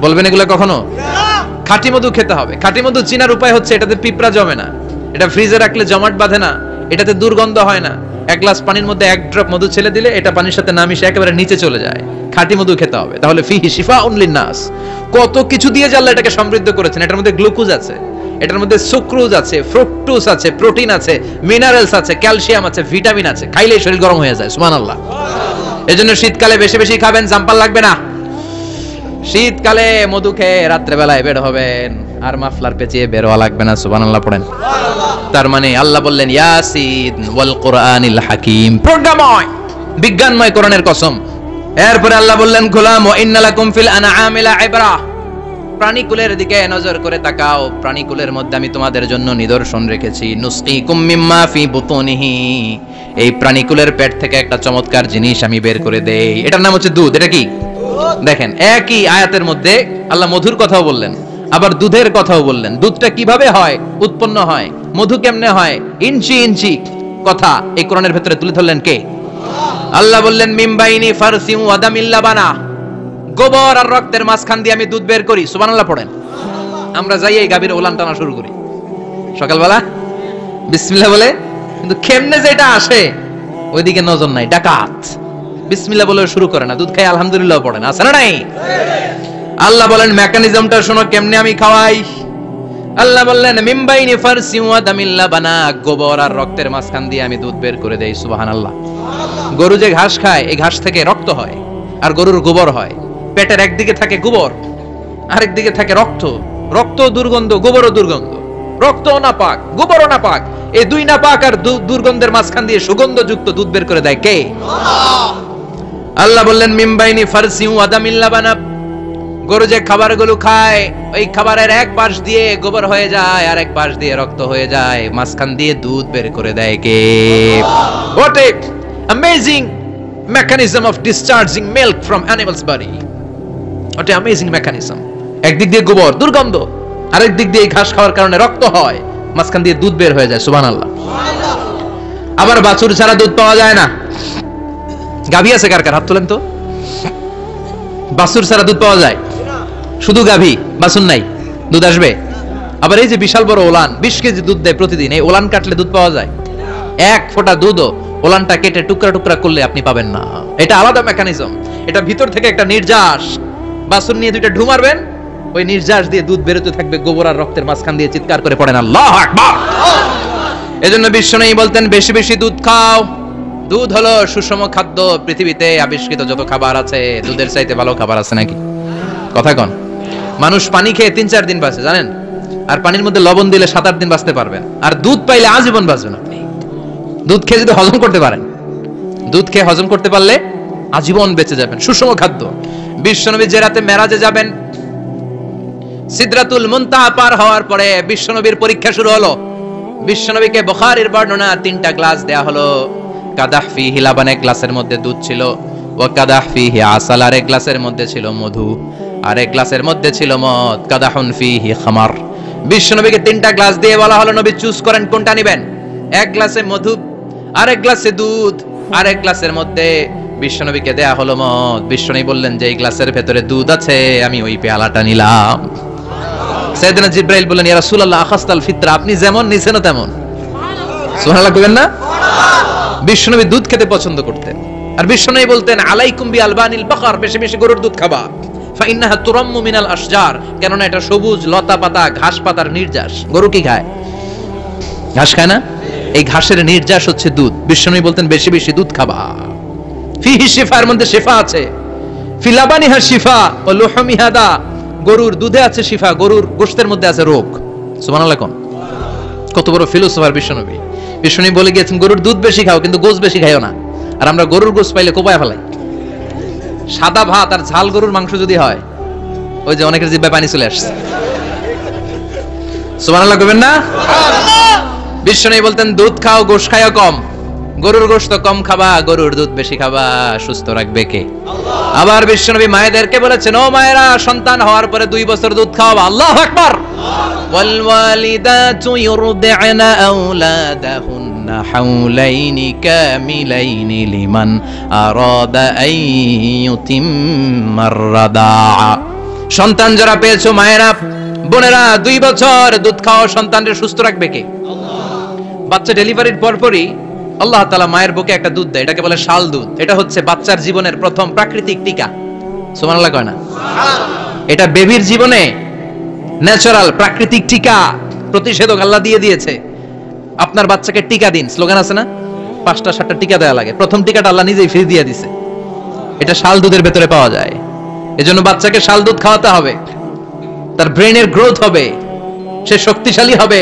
বলবেন এগুলো কখনো? খাঁটি মধু খেতে হবে। খাঁটি মধু চিনার উপায় হচ্ছে এটাতে পিঁপড়া জমে না, এটা ফ্রিজে রাখলে জমাট বাঁধে না, এটাতে দুর্গন্ধ হয় না। এক গ্লাস পানির মধ্যে এক ড্রপ মধু ছেলে দিলে এটা পানির সাথে না মিশে একেবারে নিচে চলে যায়। খাঁটি মধু খেতে হবে। তাহলে ফিহি শিফাউন লিন্নাস, কত কিছু দিয়ে যে আল্লাহ এটাকে সমৃদ্ধ করেছেন। এটার মধ্যে গ্লুকোজ আছে, এটার মধ্যে সুক্রোজ আছে, ফ্রুকটোজ আছে, প্রোটিন আছে, মিনারেলস আছে, ক্যালসিয়াম আছে, ভিটামিন আছে। খাইলেই শরীর গরম হয়ে যায়। সুবহানাল্লাহ। এজন্য শীতকালে বেশি বেশি খাবেন, জাম্পাল লাগবে না। শীতকালে মধু খেয়ে রাত্রে বেলায় বের হবেন, আর মাফলার পেঁচিয়ে বের হওয়া লাগবে না। সুবহানাল্লাহ পড়েন। তার মানে আল্লাহ বললেন ইয়াসিন ওয়াল কোরআনিল হাকিম, প্রজ্ঞাময় বিজ্ঞানময় কোরআনের কসম। এরপরে আল্লাহ বললেন গোলাম ওয়া ইন্নালাকুম ফিল আনআমি লাইবরা, প্রাণীকুলের দিকে নজর করে তাকাও, প্রাণীকুলের মধ্যে আমি তোমাদের জন্য নিদর্শন রেখেছি। নুসকিকুম মিম্মা ফি বুতুনিহি, এই প্রাণীকুলের পেট থেকে একটা চমৎকার জিনিস আমি বের করে দেই, এটার নাম হচ্ছে দুধ। এটা কি? দেখেন একই আয়াতের মধ্যে আল্লাহ মধুর কথাও বললেন, আবার দুধের কথাও বললেন। দুধটা কিভাবে হয়, উৎপন্ন হয়, মধু কেমনে হয়, ইঞ্চি ইঞ্চি কথা এই কোরআনের ভেতরে তুলে ধরলেন কে? আল্লাহ বললেন মিমবাইনি ফারসিম ওয়া দামিল লাবানা, গোবর আর রক্তের মাঝখান দিয়ে আমি দুধ বের করি। সুবহানাল্লাহ পড়েন। আমরা যাই এই গাভীর ওলান টানা শুরু করি সকালবেলা বিসমিল্লাহ বলে, কিন্তু কেমনে যেটা আসে ওইদিকে নজর নাই। ডাকাত বিসমিল্লাহ বলে শুরু করে না, দুধ খাই আলহামদুলিল্লাহ পড়ে না। আছে না নাই? আল্লাহ বলেন মেকানিজমটা শোনো কেমনে আমি খাওয়াই। আল্লাহ বললেন মিমবাইনি ফারসিম ওয়া দামিল লাবানা, গোবর আর রক্তের মাঝখান দিয়ে আমি দুধ বের করে দেই। সুবহানাল্লাহ। গরু যে ঘাস খায়, এই ঘাস থেকে রক্ত হয় আর গরুর গোবর হয়। পেটের একদিকে থাকে গোবর, আরেক দিকে থাকে রক্ত। রক্ত দুর্গন্ধ, গোবরও দুর্গন্ধ। রক্তও নাপাক, গোবরও নাপাক, এই দুই নাপাক আর দুর্গন্ধের মাঝখান দিয়ে সুগন্ধযুক্ত দুধ বের করে দেয় কে? আল্লাহ বললেন মিন বাইনি ফারসি ওয়া দামিল লাবানা, গরু যে খাবারগুলো খায় ওই খাবারের এক পাশ দিয়ে গোবর হয়ে যায় আর এক পাশ দিয়ে রক্ত হয়ে যায়, মাঝখান দিয়ে দুধ বের করে দেয় কে? What a amazing mechanism of discharging milk from animal's body. What a amazing mechanism. একদিক দিয়ে গোবর দুর্গন্ধ, আরেক দিক দিয়ে ঘাস খাওয়ার কারণে রক্ত হয়, মাঝখান দিয়ে দুধ বের হয়ে যায়। সুবহানাল্লাহ। আবার বাছুর ছাড়া দুধ পাওয়া যায় না। গাভী আছে কার কার? হাত তোলেন তো। বাছুর ছাড়া দুধ পাওয়া যায়? শুধু গাভী, বাছুর নাই, দুধ আসবে? আবার এই যে বিশাল বড় ওলান 20 কেজি দুধ দেয় প্রতিদিন, এই ওলান কাটলে দুধ পাওয়া যায়? এক ফোঁটা দুধও ওলানটা কেটে টুকরা টুকরা করলে আপনি পাবেন না। এটা আলাদা মেকানিজম। এটা ভিতর থেকে একটা নির্যাস, বাছুর নিয়ে দুইটা ঢু মারবেন, ওই নির্যাস দিয়ে দুধ বেরোতে থাকবে, গোবর আর রক্তের মাঝখান দিয়ে চিৎকার করে পড়েন আল্লাহু আকবার। এজন্য বিশ্বনবী বলতেন বেশি বেশি দুধ খাও। দুধ হলো সুষম খাদ্য। পৃথিবীতে আবিষ্কৃত যত খাবার আছে দুধের চাইতে ভালো খাবার আছে নাকি? কথা কন। মানুষ পানি খেয়ে 3-4 দিন বাঁচে জানেন, আর পানির মধ্যে লবণ দিলে 7-8 দিন বাঁচতে পারবেন, আর দুধ পাইলে আজীবন বাঁচবেন আপনি। দুধ খেয়ে যদি হজম করতে পারেন, দুধ খেয়ে হজম করতে পারলে আজীবন বেঁচে যাবেন। সুষম খাদ্য। বিশ্বনবী যে রাতে মেরাজে যাবেন, সিদরাতুল মুনতাহা পার হওয়ার পরে বিশ্বনবীর পরীক্ষা শুরু হলো। বিশ্বনবীকে বুখারীর বর্ণনা 3টা গ্লাস দেয়া হলো। কাদাহ ফিহি লাবান, এক গ্লাসের মধ্যে দুধ ছিল, ওয়া কাদাহ ফিহি আসাল, আর এক গ্লাসের মধ্যে ছিল মধু, আর এক গ্লাসের মধ্যে ছিল মদ। কাদাহুন ফিহি খামার। বিশ্বনবীকে 3টা গ্লাস দিয়ে বলা হলো নবী চুজ করেন কোনটা নেবেন। এক গ্লাসে মধু, আরেক গ্লাসে দুধ, আরেক গ্লাসের মধ্যে বিশ্বনবীকে দেয়া হলো মদ। বিশ্বনবী বললেন যে এই গ্লাসের ভেতরে দুধ আছে, আমি ওই পেয়ালাটা নিলাম। সাইয়েদনা জিবরাইল বললেন ইয়া রাসূলুল্লাহ আখাসতাল ফিতরা, আপনি যেমন নিছেন তেমন। সুবহানাল্লাহ কইবেন না? বিশ্বনবী দুধ খেতে পছন্দ করতেন, আর বিশ্বনবী বলতেন আলাইকুম বি আলবানিল বাকার, বেশি বেশি গরুর দুধ খাবা। ফা ইন্নাহা তুরাম্মু মিনাল আশজার, কেননা এটা সবুজ লতা পাতা ঘাস পাতার নির্যাস। গরু কি খায়? ঘাস খায় না? এই ঘাসের নির্যাস হচ্ছে দুধ। বিশ্বনবী বলতেন বেশি বেশি দুধ খাবা। ফিহি শিফার মধ্যে শিফা আছে, ফি লাবানিহা শিফা ওয়া লুহুমিহা দা, গরুর দুধে আছে শিফা, গরুর গোশতের মধ্যে আছে রোগ। সুবহানাল্লাহ কোন। কত বড় ফিলোসোফার বিশ্বনবী। বিশ্বনবী বলে গিয়েছেন গরুর দুধ বেশি খাও, কিন্তু গোশ বেশি খাইও না। আর আমরা গরুর গোশ পাইলে কোপায় ফেলাই। সাদা ভাত আর ঝাল গরুর মাংস যদি হয়, ওই যে অনেকের জিহ্বায় পানি চলে আসছে। সুবহানাল্লাহ কইবেন না? বিশ্বনবী বলতেন দুধ খাও, গোশ খাও কম। গরুর গোশত কম খাবা, গরুর দুধ বেশি খাবা। সুস্থ রাখবে কে? আল্লাহ। আবার বিশ্বনবী মায়েদেরকে বলেছেন ও মায়েরা, সন্তান হওয়ার পরে 2 বছর দুধ খাওয়াবা। আল্লাহু আকবার। ওয়াল ওয়ালিদাতু ইউরদি'না আওলাদাহুন্না হাওলাইনি কামিলাইনি লিমান আরাদা আন ইউতিম্মার রাদাআ। সন্তান যারা পেয়েছো মায়েরা, বোনেরা, 2 বছর দুধ খাওয়া সন্তানকে সুস্থ রাখবে কে? আল্লাহ। বাচ্চা ডেলিভারির পরপরই আল্লাহ তাআলা মায়ের বুকে একটা দুধ দেয়, এটাকে বলে শাল দুধ। এটা হচ্ছে বাচ্চার জীবনের প্রথম প্রাকৃতিক টিকা। সুবহানাল্লাহ কয় না? সুবহানাল্লাহ। এটা বেবির জীবনে ন্যাচারাল প্রাকৃতিক টিকা, প্রতিষেধক আল্লাহ দিয়ে দিয়েছে। আপনার বাচ্চাকে টিকা দিন, স্লোগান আছে না? 5টা-7টা টিকা দেয়া লাগে। প্রথম টিকাটা আল্লাহ নিজেই ফ্রি দিয়ে দিয়েছে। এটা শাল দুধের ভেতরে পাওয়া যায়। এজন্য বাচ্চাকে শাল দুধ খাওয়াতে হবে। তার ব্রেনের গ্রোথ হবে, সে শক্তিশালী হবে,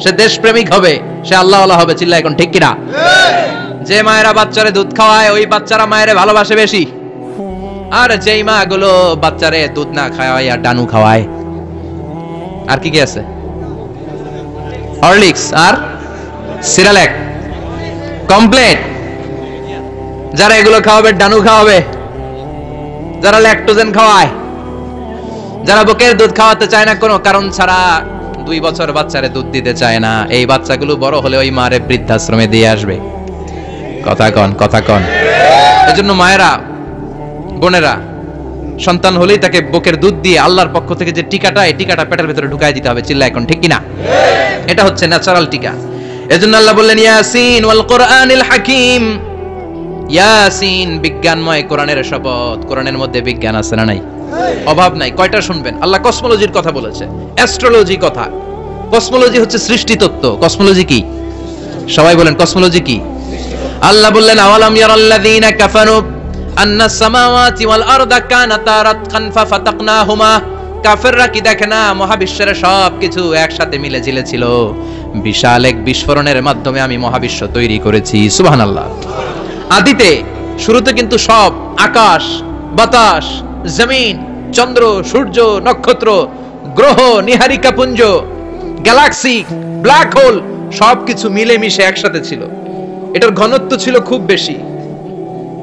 সে দেশপ্রেমিক হবে, সে আল্লাহওয়ালা হবে। চিল্লা এখন ঠিক কিনা? যে মায়েরা বাচ্চারে দুধ খাওয়ায় ওই বাচ্চারা মায়েরে ভালোবাসে বেশি। আর যেই মা গুলো বাচ্চারে দুধ না খাওয়ায় আর ডানু খাওয়ায়, আর কি কি আছে? হরলিক্স আর সিরালেক, কমপ্লেট। যারা এগুলো খাওয়াবে, ডানু খাওয়াবে, যারা ল্যাকটোজেন খাওয়ায়, যারা বুকের দুধ খাওয়াতে চায় না কোনো কারণ ছাড়া, 2 বছর বাচ্চারে দুধ দিতে চায় না, এই বাচ্চাগুলো বড় হলে ওই মারে বৃদ্ধাশ্রমে দিয়ে আসবে। কথা কন, কথা কন। এজন্য মায়েরা, বোনেরা, সন্তান হলেই তাকে বুকের দুধ দিয়ে আল্লাহর পক্ষ থেকে যে টিকাটা, এই টিকাটা পেটের ভিতরে ঢুকাই দিতে হবে। চিল্লা এখন ঠিক কিনা? এটা হচ্ছে ন্যাচারাল টিকা। এজন্য আল্লাহ বললেন ইয়াসিন ওয়াল কোরআনিল হাকিম। ইয়াসিন, বিজ্ঞানময় কোরআনের শপথ। কোরআনের মধ্যে বিজ্ঞান আছে না নাই? অভাব নাই। কয়টা শুনবেন? আল্লাহ কসমোলজির কথা বলেছে, অ্যাস্ট্রোলজি কথা। কসমোলজি হচ্ছে সৃষ্টি তত্ত্ব। কসমোলজি কি? সবাই বলেন কসমোলজি কি? আল্লাহ বললেন আওয়ালাম ইয়ারাল্লাযীনা কাফারু আন্নাস সামাওয়াতি ওয়াল আরদা কানাতা রাতকান ফাফাতাকনাহুমা কাফেররা কি দেখে না মহাবিশ্বের সবকিছু একসাথে মিলে ঝিলে ছিল, বিশাল এক বিস্ফোরণের মাধ্যমে আমি মহাবিশ্ব তৈরি করেছি। সুবহানাল্লাহ। আদিতে শুরুতে কিন্তু সব আকাশ, বাতাস, জমিন, চন্দ্র, সূর্য, নক্ষত্র, গ্রহ, নিহারিকা পুঞ্জ, গ্যালাক্সি, ব্ল্যাক হোল সবকিছু মিলেমিশে একসাথে ছিল। এটার ঘনত্ব ছিল খুব বেশি।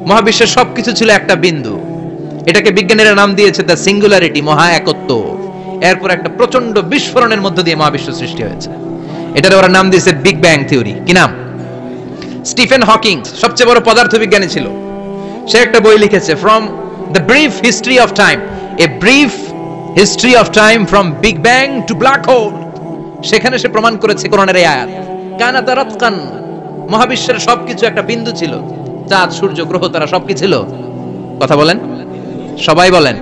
মহাবিশ্বের সবকিছু ছিল একটা বিন্দু। এটাকে বিজ্ঞানীরা নাম দিয়েছে দ্য সিঙ্গুলারিটি, মহা একত্ব। এরপর একটা প্রচন্ড বিস্ফোরণের মধ্য দিয়ে মহাবিশ্ব সৃষ্টি হয়েছে। এটার ওরা নাম দিয়েছে বিগ ব্যাং থিওরি। কি নাম? স্টিফেন হকিং সবচেয়ে বড় পদার্থবিজ্ঞানী ছিল। সে একটা বই লিখেছে, from the brief history of time, a brief history of time from big bang two black hole. সেখানে সে প্রমাণ করেছে কোরআনের এই আয়াত, কানাত রাতকান, মহাবিশ্বের সবকিছু একটা বিন্দু ছিল। চাঁদ, সূর্য, গ্রহ, তারা সবকিছু ছিল। কথা বলেন, সবাই বলেন,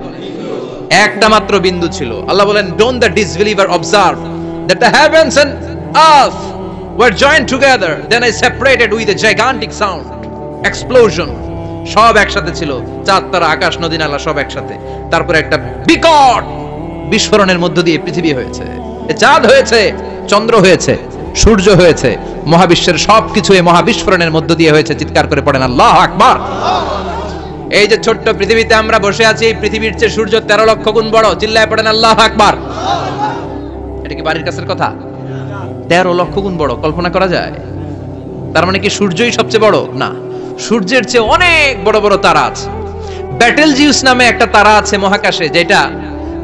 একটা মাত্র বিন্দু ছিল। আল্লাহ বলেন, don't the disbeliever observe that the heavens and earth were joined together, then I separated with a gigantic sound, explosion. সব একসাথে ছিল, চাঁদ, তারা, আকাশ, নদী, নালা সব একসাথে। তারপরে একটা বিকট বিস্ফোরণের মধ্য দিয়ে পৃথিবী হয়েছে, চাঁদ হয়েছে, চন্দ্র হয়েছে, সূর্য হয়েছে, মহাবিশ্বের সবকিছু এই মহাবিস্ফোরণের মধ্য দিয়ে হয়েছে। চিৎকার করে পড়েন আল্লাহু আকবার। এই যে ছোট্ট পৃথিবীতে আমরা বসে আছি, এই পৃথিবীর চেয়ে সূর্য 13 লক্ষ গুণ বড়। চিল্লায় পড়েন আল্লাহু আকবার। এটা কি বাড়ির কাছের কথা? 13 লক্ষ গুণ বড়, কল্পনা করা যায়? তার মানে কি সূর্যই সবচেয়ে বড়? না, সূর্যের চেয়ে অনেক বড় বড় তারা আছে। ব্যাটেলজিউস নামে একটা তারা আছে মহাকাশে, যেটা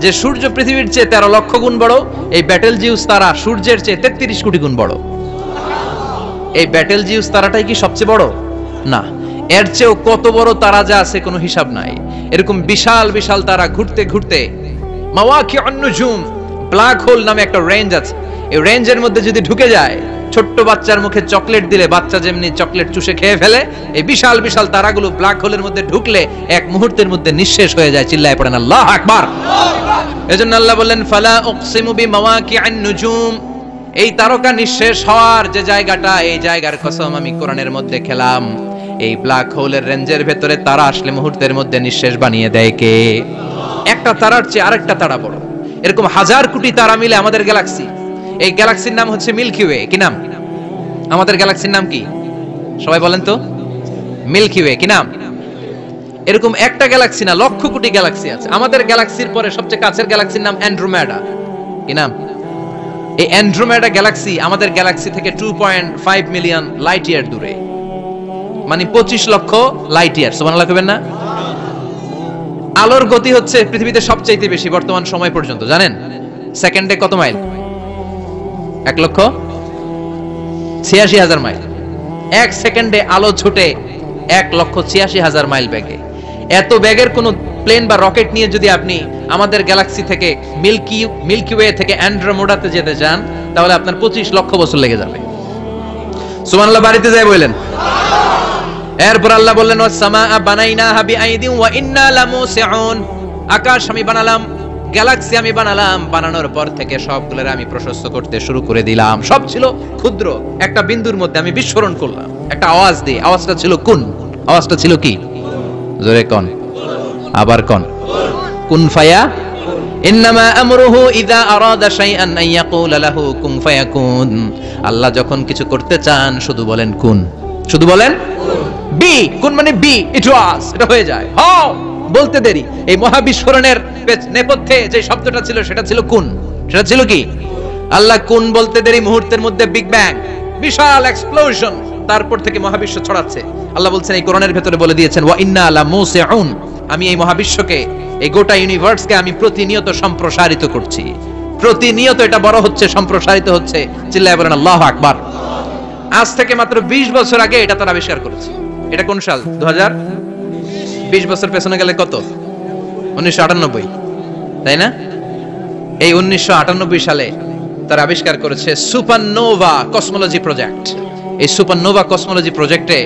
যে সূর্য পৃথিবীর চেয়ে 13 লক্ষ গুণ বড়। এই ব্যাটেলজিউস তারা সূর্যের চেয়ে 33 কোটি গুণ বড়। এই ব্যাটেলজিউস তারাটাই কি সবচেয়ে বড়? না, এর চেয়েও কত বড় তারা যা আছে কোনো হিসাব নাই। এরকম বিশাল বিশাল তারা ঘুরতে ঘুরতে মাওয়াকিউন নুজুম, ব্ল্যাক হোল নামে একটা রেঞ্জ আছে। এই রেঞ্জের মধ্যে যদি ঢুকে যায়, ছোট্ট বাচ্চার মুখে চকলেট দিলে বাচ্চা যেমনি চকলেট চুষে খেয়ে ফেলে, এই বিশাল বিশাল তারাগুলো ব্ল্যাক হোলের মধ্যে ঢুকলে এক মুহূর্তের মধ্যে নিঃশেষ হয়ে যায়। চিল্লায় পড়েন আল্লাহু আকবার। এজন্য আল্লাহ বললেন, ফালা উকসিমু বিমাওয়াকিআন নুজুম, এই তারকা নিঃশেষ হওয়ার যে জায়গাটা, এই জায়গার কসম আমি কোরআনের মধ্যে খেলাম। এই ব্ল্যাক হোলের রেঞ্জের ভেতরে তারা আসলে মুহূর্তের মধ্যে নিঃশেষ বানিয়ে দেয় কে? একটা তারার চেয়ে আরেকটা তারা বড়। এরকম হাজার কোটি তারা মিলে আমাদের গ্যালাক্সি। এই গ্যালাক্সির নাম হচ্ছে মিল্কি ওয়ে। কি নাম? আমাদের গ্যালাক্সির নাম কি? সবাই বলেন তো। Milky Way. কি নাম? এরকম একটা গ্যালাক্সি না, লক্ষ কোটি গ্যালাক্সি আছে। আমাদের গ্যালাক্সির পরে সবচেয়ে কাছের গ্যালাক্সির নাম অ্যান্ড্রোমেডা। কি নাম? এই অ্যান্ড্রোমেডা গ্যালাক্সি আমাদের গ্যালাক্সি থেকে 2.5 মিলিয়ন লাইট ইয়ার দূরে, মানে 25 লক্ষ লাইট ইয়ার। সুবহানাল্লাহ কইবেন না? আলোর গতি হচ্ছে পৃথিবীতে সবচাইতে বেশি বর্তমান সময় পর্যন্ত, জানেন? সেকেন্ডে কত মাইল? 1,86,000 মাইল। এক সেকেন্ডে আলো ছুটে 1,86,000 মাইল বেগে। এত বেগের কোন প্লেন বা রকেট নিয়ে যদি আপনি আমাদের গ্যালাক্সি থেকে মিল্কি ওয়ে থেকে অ্যান্ড্রোমেডাতে যেতে চান, তাহলে আপনার 25 লক্ষ বছর লেগে যাবে। সুবহানাল্লাহ বাড়িতে যায় বলেন। এরপর আল্লাহ বললেন, ওয়াস সামাআ বানাইনাহা বিআইদিন ওয়া ইন্না লামুসিউন, আকাশ আমি বানালাম, গ্যালাক্সি আমি বানালাম, বানানোর পর থেকে সবগুলোর আমি প্রশস্ত করতে শুরু করে দিলাম। সব ছিল ক্ষুদ্র, একটা বিন্দুর মধ্যে আমি বিস্ফোরণ করলাম একটা আওয়াজ দিয়ে। আওয়াজটা ছিল কুন। আওয়াজটা ছিল কি? জোরে কোন, আবার কোন। কুন ফায়া, ইন্নামা আমরুহু ইযা আরাদা শাইআন আন ইয়াকুলা লাহু কুন ফায়াকুন। আল্লাহ যখন কিছু করতে চান শুধু বলেন কুন, শুধু বলেন বি। কুন মানে বি, ইট ওয়াজ, এটা হয়ে যায়। হাও বলতে দেরি। এই মহাবিস্ফোরণের নেপথ্যে যে শব্দটা ছিল সেটা ছিল কুন। সেটা ছিল কি? আল্লাহ কুন বলতে দেরি, মুহূর্তের মধ্যে বিগ ব্যাং, বিশাল এক্সপ্লোশন, তারপর থেকে মহাবিশ্ব ছড়াচ্ছে। আল্লাহ বলছেন এই কোরআনের ভেতরে বলে দিয়েছেন, ওয়া ইন্না লামুসিউন, আমি এই মহাবিশ্বকে, এই গোটা ইউনিভার্সকে আমি প্রতিনিয়ত সম্প্রসারিত করছি। প্রতিনিয়ত এটা বড় হচ্ছে, সম্প্রসারিত হচ্ছে। চিল্লায় বলেন আল্লাহু আকবার। আজ থেকে মাত্র 20 বছর আগে এটা তারা আবিষ্কার করেছে। এটা কোন সাল? 2020 বছর পেছনে গেলে কত? 1998, তাই না? এই 1998 সালে তারা আবিষ্কার করেছে সুপারনোভা কসমোলজি প্রজেক্ট। এই সুপারনোভা কসমোলজি প্রজেক্টে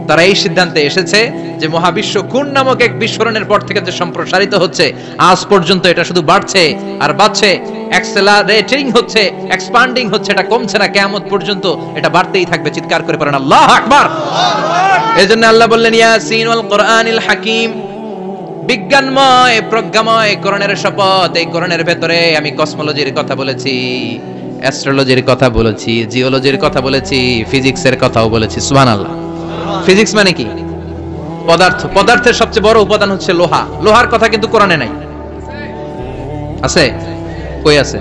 তারা এই সিদ্ধান্তে এসেছে যে মহাবিশ্ব কোন নামক এক বিস্ফোরণের পর থেকে যে সম্প্রসারিত হচ্ছে, আজ পর্যন্ত এটা শুধু বাড়ছে আর বাড়ছে, অ্যাক্সেলারেটিং হচ্ছে, এক্সপান্ডিং হচ্ছে, এটা কমছে না। কিয়ামত পর্যন্ত এটা বাড়তেই থাকবে। চিৎকার করে পড়েন আল্লাহু আকবার। এজন্য আল্লাহ বললেন, ইয়াসিন ওয়াল কোরআনিল হাকিম, বিজ্ঞানময় প্রজ্ঞাময় কোরআনের শপথ, এই কোরআনের ভেতরে আমি কসমোলজির কথা বলেছি, অ্যাস্ট্রোলজির কথা বলেছি, জিওলজির কথা বলেছি, ফিজিক্সের কথাও বলেছি। সুবহানাল্লাহ। ফিজিক্স মানে কি? পদার্থ। পদার্থের সবচেয়ে বড় উপাদান হচ্ছে লোহা। লোহার কথা কিন্তু কোরআনে নাই। আছে? কই আছে?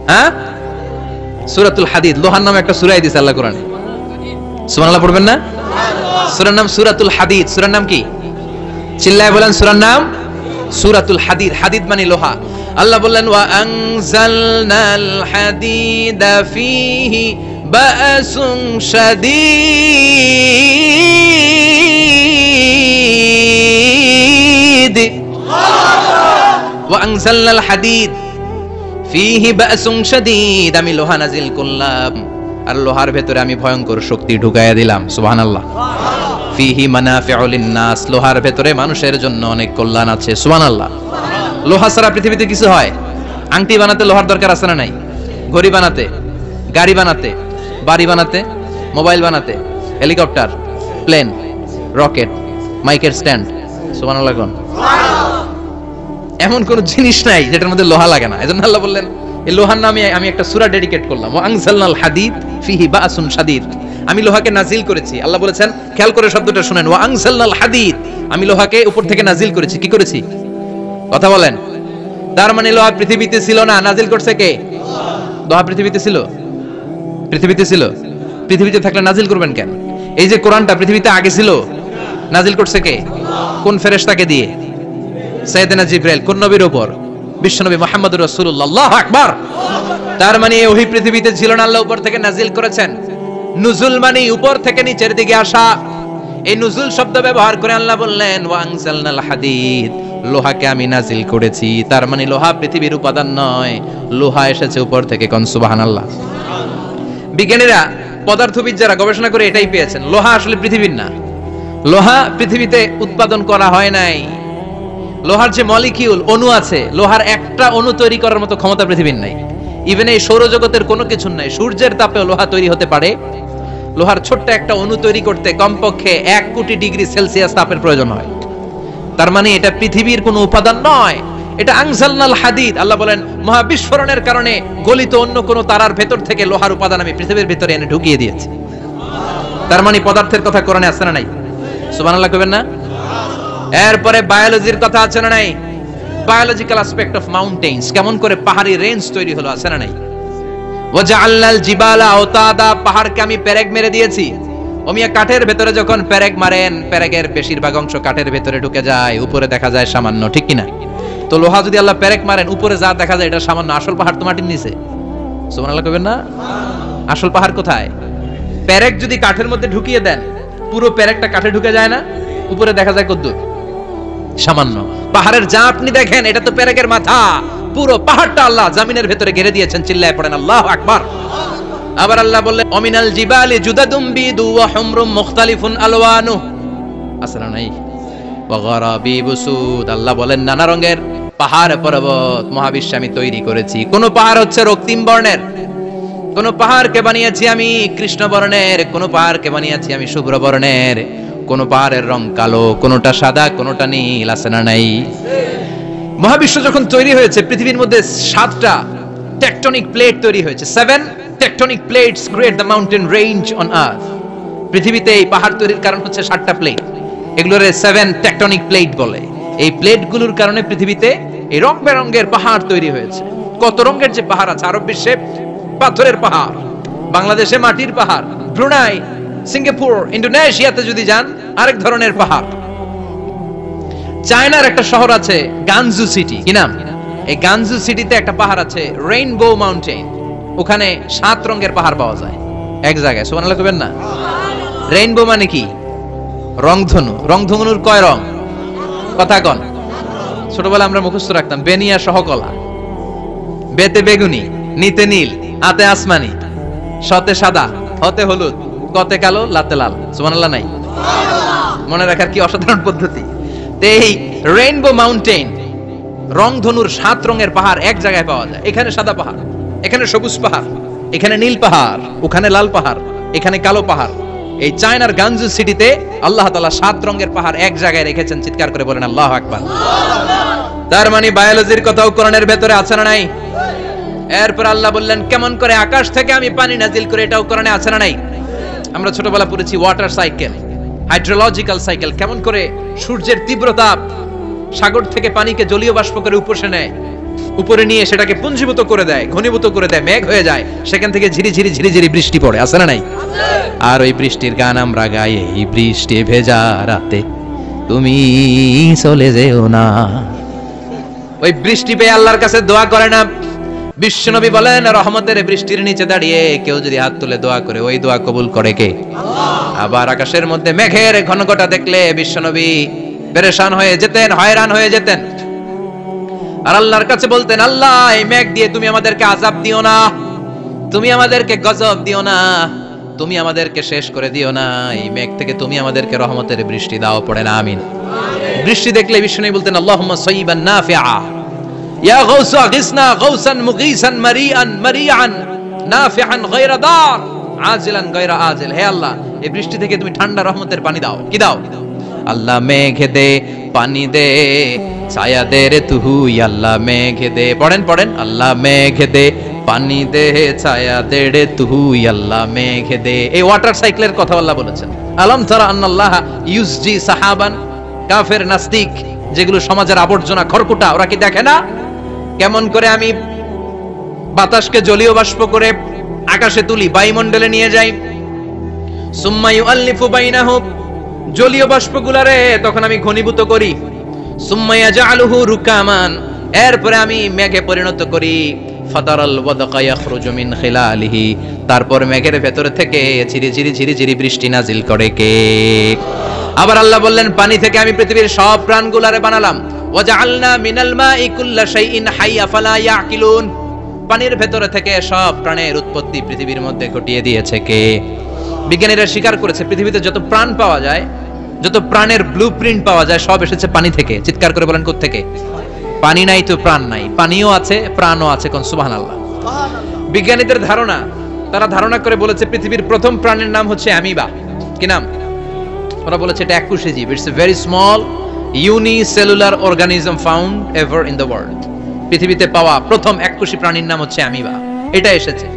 হ্যাঁ, সূরাতুল হাদিদ, লোহার নামে একটা সূরাই দিয়েছে আল্লাহ কোরআনে। সুবহানাল্লাহ পড়বেন না? সূরার নাম সূরাতুল হাদিদ। সূরার নাম কি? চিল্লায় বলেন সূরার নাম সূরাতুল হাদিদ। হাদিদ মানে লোহা। আল্লাহ বললেন ওয়া আনজালনাল হাদিদা ফীহি বা'সুন শাদীদ। ওয়া আনজালনাল হাদিদ ফীহি বা'সুন শাদীদ, আমি লোহা নাজিল করলাম আর লোহার ভেতরে আমি ভয়ঙ্কর শক্তি ঢুকাইয়া দিলাম। সুবহানাল্লাহ। ফীহি মানাফিউ লিন-নাস, লোহার ভেতরে মানুষের জন্য অনেক কল্যাণ আছে। সুবহানাল্লাহ। লোহা ছাড়া পৃথিবীতে কিছু হয়? আংটি বানাতে লোহার দরকার আছে না নাই? ঘড়ি বানাতে, গাড়ি বানাতে, বাড়ি বানাতে, মোবাইল বানাতে, হেলিকপ্টার, প্লেন, রকেট, মাইকের স্ট্যান্ড। সুবহানাল্লাহ কোন? এমন কোন জিনিস নাই যেটার মধ্যে লোহা লাগে না। এজন্য আল্লাহ বললেন এই লোহার নামে আমি একটা সূরা ডেডিকেট করলাম, ওয়া আনজালনাল হাদিদ ফীহি বা'সুন শাদীদ। আমি লোহাকে নাজিল করেছি। আল্লাহ বলেছেন, খেয়াল করে শব্দটা শুনেন, ওয়া আনজালনাল হাদিদ, আমি লোহাকে উপর থেকে নাজিল করেছি। কি করেছি? কথা বলেন। তার মানে লোহা পৃথিবীতে ছিল না, নাজিল করছে কে? লোহা পৃথিবীতে ছিল? পৃথিবীতে ছিল। পৃথিবীতে থাকলে নাজিল করবেন কেন? এই যে কোরআনটা পৃথিবীতে আগে ছিল, নাজিল করছে কে? কোন ফেরেশতাকে দিয়ে? সাইয়েদনা জিবরাইল। কোন নবীর উপর? বিশ্বনবী মুহাম্মদুর রাসূলুল্লাহ। আল্লাহু আকবার। তার মানে এই ওহী পৃথিবীতে ছিল না, আল্লাহ উপর থেকে নাজিল করেছেন। নুজুল মানে উপর থেকে নিচের দিকে আসা। এই নুজুল শব্দ ব্যবহার করে আল্লাহ বললেন ওয়া আনজালনাল হাদিদ, লোহাকে আমি নাজিল করেছি। তার মানে লোহা পৃথিবীর উপাদান নয়, লোহা এসেছে উপর থেকে। কোন সুবহানাল্লাহ। বিজ্ঞানীরা, পদার্থবিদরা গবেষণা করে এটাই পেয়েছেন, লোহা আসলে পৃথিবীর না। লোহা পৃথিবীতে উৎপাদন করা হয় নাই। লোহার যে মলিকিউল, অণু আছে, লোহার একটা অণু তৈরি করার মতো ক্ষমতা পৃথিবীর নাই। ইভেন এই সৌরজগতের কোনো কিছু নাই। সূর্যের তাপে লোহা তৈরি হতে পারে। লোহার ছোট্ট একটা অণু তৈরি করতে কমপক্ষে 1 কোটি ডিগ্রি সেলসিয়াস তাপের প্রয়োজন হয়। তার মানে এটা পৃথিবীর কোনো উপাদান নয়, এটা আনজালনাল হাদিদ। আল্লাহ বলেন মহাবিস্ফোরণের কারণে গলিত অন্য কোন তারার ভেতর থেকে লোহার উপাদান আমি পৃথিবীর ভিতরে এনে ঢুকিয়ে দিয়েছি। তার মানে পদার্থের কথা কোরআনে আছে না নাই? সুবহানাল্লাহ কইবেন না? এরপরে বায়োলজির কথা আছে না নাই? বায়োলজিক্যাল অ্যাসপেক্ট অফ মাউন্টেইনস, কেমন করে পাহাড়ি রেঞ্জ তৈরি হলো, আছে না নাই? ওয়াজআলনাল জিবালা আওতাদা, পাহাড়কে আমি পেরেক মেরে দিয়েছি। ওমিয়া কাঠের ভেতরে যখন পেরেক মারেন, পেরেকের বেশিরভাগ অংশ কাঠের ভেতরে ঢুকে যায়, উপরে দেখা যায় সামান্য, ঠিক কিনা? তো লোহা যদি আল্লাহ পেরেক মারেন, উপরে যা দেখা যায় এটা সামান্য, আসল পাহাড় তো মাটির নিচে। সুবহানাল্লাহ কইবেন না? আসল পাহাড় কোথায়? পেরেক যদি কাঠের মধ্যে ঢুকিয়ে দেন, পুরো পেরেকটা কাঠে ঢুকে যায় না, উপরে দেখা যায় কদ্দুর? সামান্য। পাহাড়ের যা আপনি দেখেন এটা তো পেরেকের মাথা, পুরো পাহাড়টা আল্লাহ জমিনের ভেতরে ঘিরে দিয়েছেন। চিল্লায় পড়েন আল্লাহু আকবার। আবার আল্লাহ বললেন অমিনাল জিবালি জুদাদুম বিদু ওয়া হুমরুম মুখতালিফুন আলওয়ানু, আসনা নাই? ওয়া গারাবিবু সুদ, আল্লাহ বলেন নানা রঙের পাহাড় পর্বত মহাবিশ্বে আমি তৈরি করেছি। কোন পাহাড় হচ্ছে রক্তিম বর্ণের, কোন পাহাড়কে বানিয়েছি আমি কৃষ্ণ বর্ণের, কোন পাহাড়কে বানিয়েছি আমি শুভ্র বর্ণের, কোন পাহাড়ের রং কালো, কোনটা সাদা, কোনটা নীল, আছে না নাই? মহাবিশ্ব যখন তৈরি হয়েছে, পৃথিবীর মধ্যে 7টা টেকটনিক প্লেট তৈরি হয়েছে। 7 tectonic plates create the mountain range on earth. পৃথিবীতে এই পাহাড় তৈরির কারণ হচ্ছে 7টা প্লেট, এগুলোরে 7 টেকটনিক প্লেট বলে। এই প্লেটগুলোর কারণে পৃথিবীতে এই রং বেরঙের পাহাড় তৈরি হয়েছে। কত রঙের যে পাহাড় আছে, আরব বিশ্বে পাথরের পাহাড়, বাংলাদেশে মাটির পাহাড়, ব্রুনাই, সিঙ্গাপুর, ইন্দোনেশিয়াতে যদি যান আরেক ধরনের পাহাড়। চায়নার একটা শহর আছে গানজু সিটি, কি নাম? এই গানজু সিটিতে একটা পাহাড় আছে রেইনবো মাউন্টেন, ওখানে 7 রঙের পাহাড় পাওয়া যায় এক জায়গায়। সুবহানাল্লাহ কইবেন না? রেইনবো মানে কি? রংধনু। রংধনুর কয় রং? কথা কন। ছোটবেলায় আমরা মুখস্থ রাখতাম বেনিয়া সহকলা। বেতে বেগুনি, নিতে নীল, আতে আসমানি, শতে সাদা, হতে হলুদ, কতে কালো, লাতে লাল। সুবহানাল্লাহ নাই? মনে রাখার কি অসাধারণ পদ্ধতি। এই রেইনবো মাউন্টেন, রংধনুর 7 রঙের পাহাড় এক জায়গায় পাওয়া যায়। এখানে সাদা পাহাড়, এখানে সবুজ পাহাড়, এখানে নীল পাহাড়, ওখানে লাল পাহাড়, এখানে কালো পাহাড়, এই চায়নার গানজু সিটিতে আল্লাহ তাআলা 7 রঙের পাহাড় এক জায়গায় রেখেছেন। চিৎকার করে বলেন আল্লাহু আকবার। তার মানে বায়োলজির কথাও কোরআনের ভেতরে আছে না নাই? এরপর আল্লাহ বললেন কেমন করে আকাশ থেকে আমি পানি নাজিল করে, এটাও কোরআনে আছে না নাই? আমরা ছোটবেলা পড়েছি ওয়াটার সাইকেল, হাইড্রোলজিক্যাল সাইকেল, কেমন করে সূর্যের তীব্র তাপ সাগর থেকে পানিকে জলীয় বাষ্প করে উপসে নেয়, উপরে নিয়ে সেটাকে পুঞ্জীভূত করে দেয়, ঘনীভূত করে দেয়, মেঘ হয়ে যায়, সেখান থেকে ঝিরি ঝিরি বৃষ্টি পড়ে, আছে না নাই? আর ওই বৃষ্টির গান আমরা গাই, এই বৃষ্টি ভেজা রাতে তুমি চলে যেও না। ওই বৃষ্টি পেয়ে আল্লাহর কাছে দোয়া করে না? বিশ্বনবী বলেন রহমতের বৃষ্টির নিচে দাঁড়িয়ে কেউ যদি হাত তুলে দোয়া করে, ওই দোয়া কবুল করে কে? আবার আকাশের মধ্যে মেঘের ঘনঘটা দেখলে বিশ্বনবী পেরেশান হয়ে যেতেন, হয়রান হয়ে যেতেন, আর আল্লাহর কাছে বলতেন আল্লাহ এই মেঘ দিয়ে তুমি আমাদেরকে আযাব দিও না, তুমি আমাদেরকে গজব দিও না, তুমি আমাদেরকে শেষ করে দিও না, এই মেঘ থেকে তুমি আমাদেরকে রহমতের বৃষ্টি দাও। পড়ে না আমিন। বৃষ্টি দেখলে বিশ্বনবী বলতেন আল্লাহুম্মা সাইয়িবান নাফিআ ইয়া গাউসু আগিসনা গাউসান মুগীসান মারিআন নাফিআন গায়রা দার আজিলান গায়রা আজিল। হে আল্লাহ এই বৃষ্টি থেকে তুমি ঠান্ডা রহমতের পানি দাও। কি দাও? আল্লাহ মেঘে দে পানি দে, ছায়া দে রে তুহু আল্লাহ মেঘে দে। পড়েন আল্লাহ মেঘে দে পানি দে, ছায়া দে রে তুহু আল্লাহ মেঘে দে। এই ওয়াটার সাইকেলের কথা আল্লাহ বলেছেন। আলম তারা আন্নাল্লাহ ইউসজি সাহাবান, কাফের নাস্তিক যেগুলো সমাজের আবর্জনা খড়কুটা, ওরা কি দেখে না কেমন করে আমি বাতাসকে জলীয় বাষ্প করে আকাশে তুলি, বায়ুমণ্ডলে নিয়ে যাই, সুম্মা ইউআল্লিফু বাইনাহুম, জলীয় বাষ্পগুলারে তখন আমি ঘনীভূত করি, সুম্মা ইয়াজআলুহু রুকামান, এরপরে আমি মেঘে পরিণত করি, ফাতারাল ওয়াদকা ইয়াখরুজু মিন খিলালিহি, তারপর মেঘের ভেতর থেকে ঝিরি বৃষ্টি নাজিল করে কে? আবার আল্লাহ বললেন পানি থেকে আমি পৃথিবীর সব প্রাণগুলারে বানালাম, ওয়াজআলনা মিনাল মাই কুল্লা শাইইন হাইয়া ফালা ইয়াকিলুন, পানির ভেতর থেকে সব প্রাণের উৎপত্তি পৃথিবীর মধ্যে ঘটিয়ে দিয়েছে কে? বিজ্ঞানীরা স্বীকার করেছে পৃথিবীতে যত প্রাণ পাওয়া যায়, যত প্রাণের ব্লুপ্রিন্ট পাওয়া যায়, সব এসেছে পানি থেকে। চিৎকার করে বলেন কোথা থেকে? পানি নাই তো প্রাণ নাই, পানিও আছে প্রাণও আছে। কোন সুবহানাল্লাহ। বিজ্ঞানীদের ধারণা, তারা ধারণা করে বলেছে পৃথিবীর প্রথম প্রাণের নাম হচ্ছে অ্যামিবা। কি নাম? ওরা বলেছে এটা এককোষী জীব, it's a very small unicellular organism found ever in the world. পৃথিবীতে পাওয়া প্রথম এককোষী প্রাণীর নাম হচ্ছে অ্যামিবা। এটা এসেছে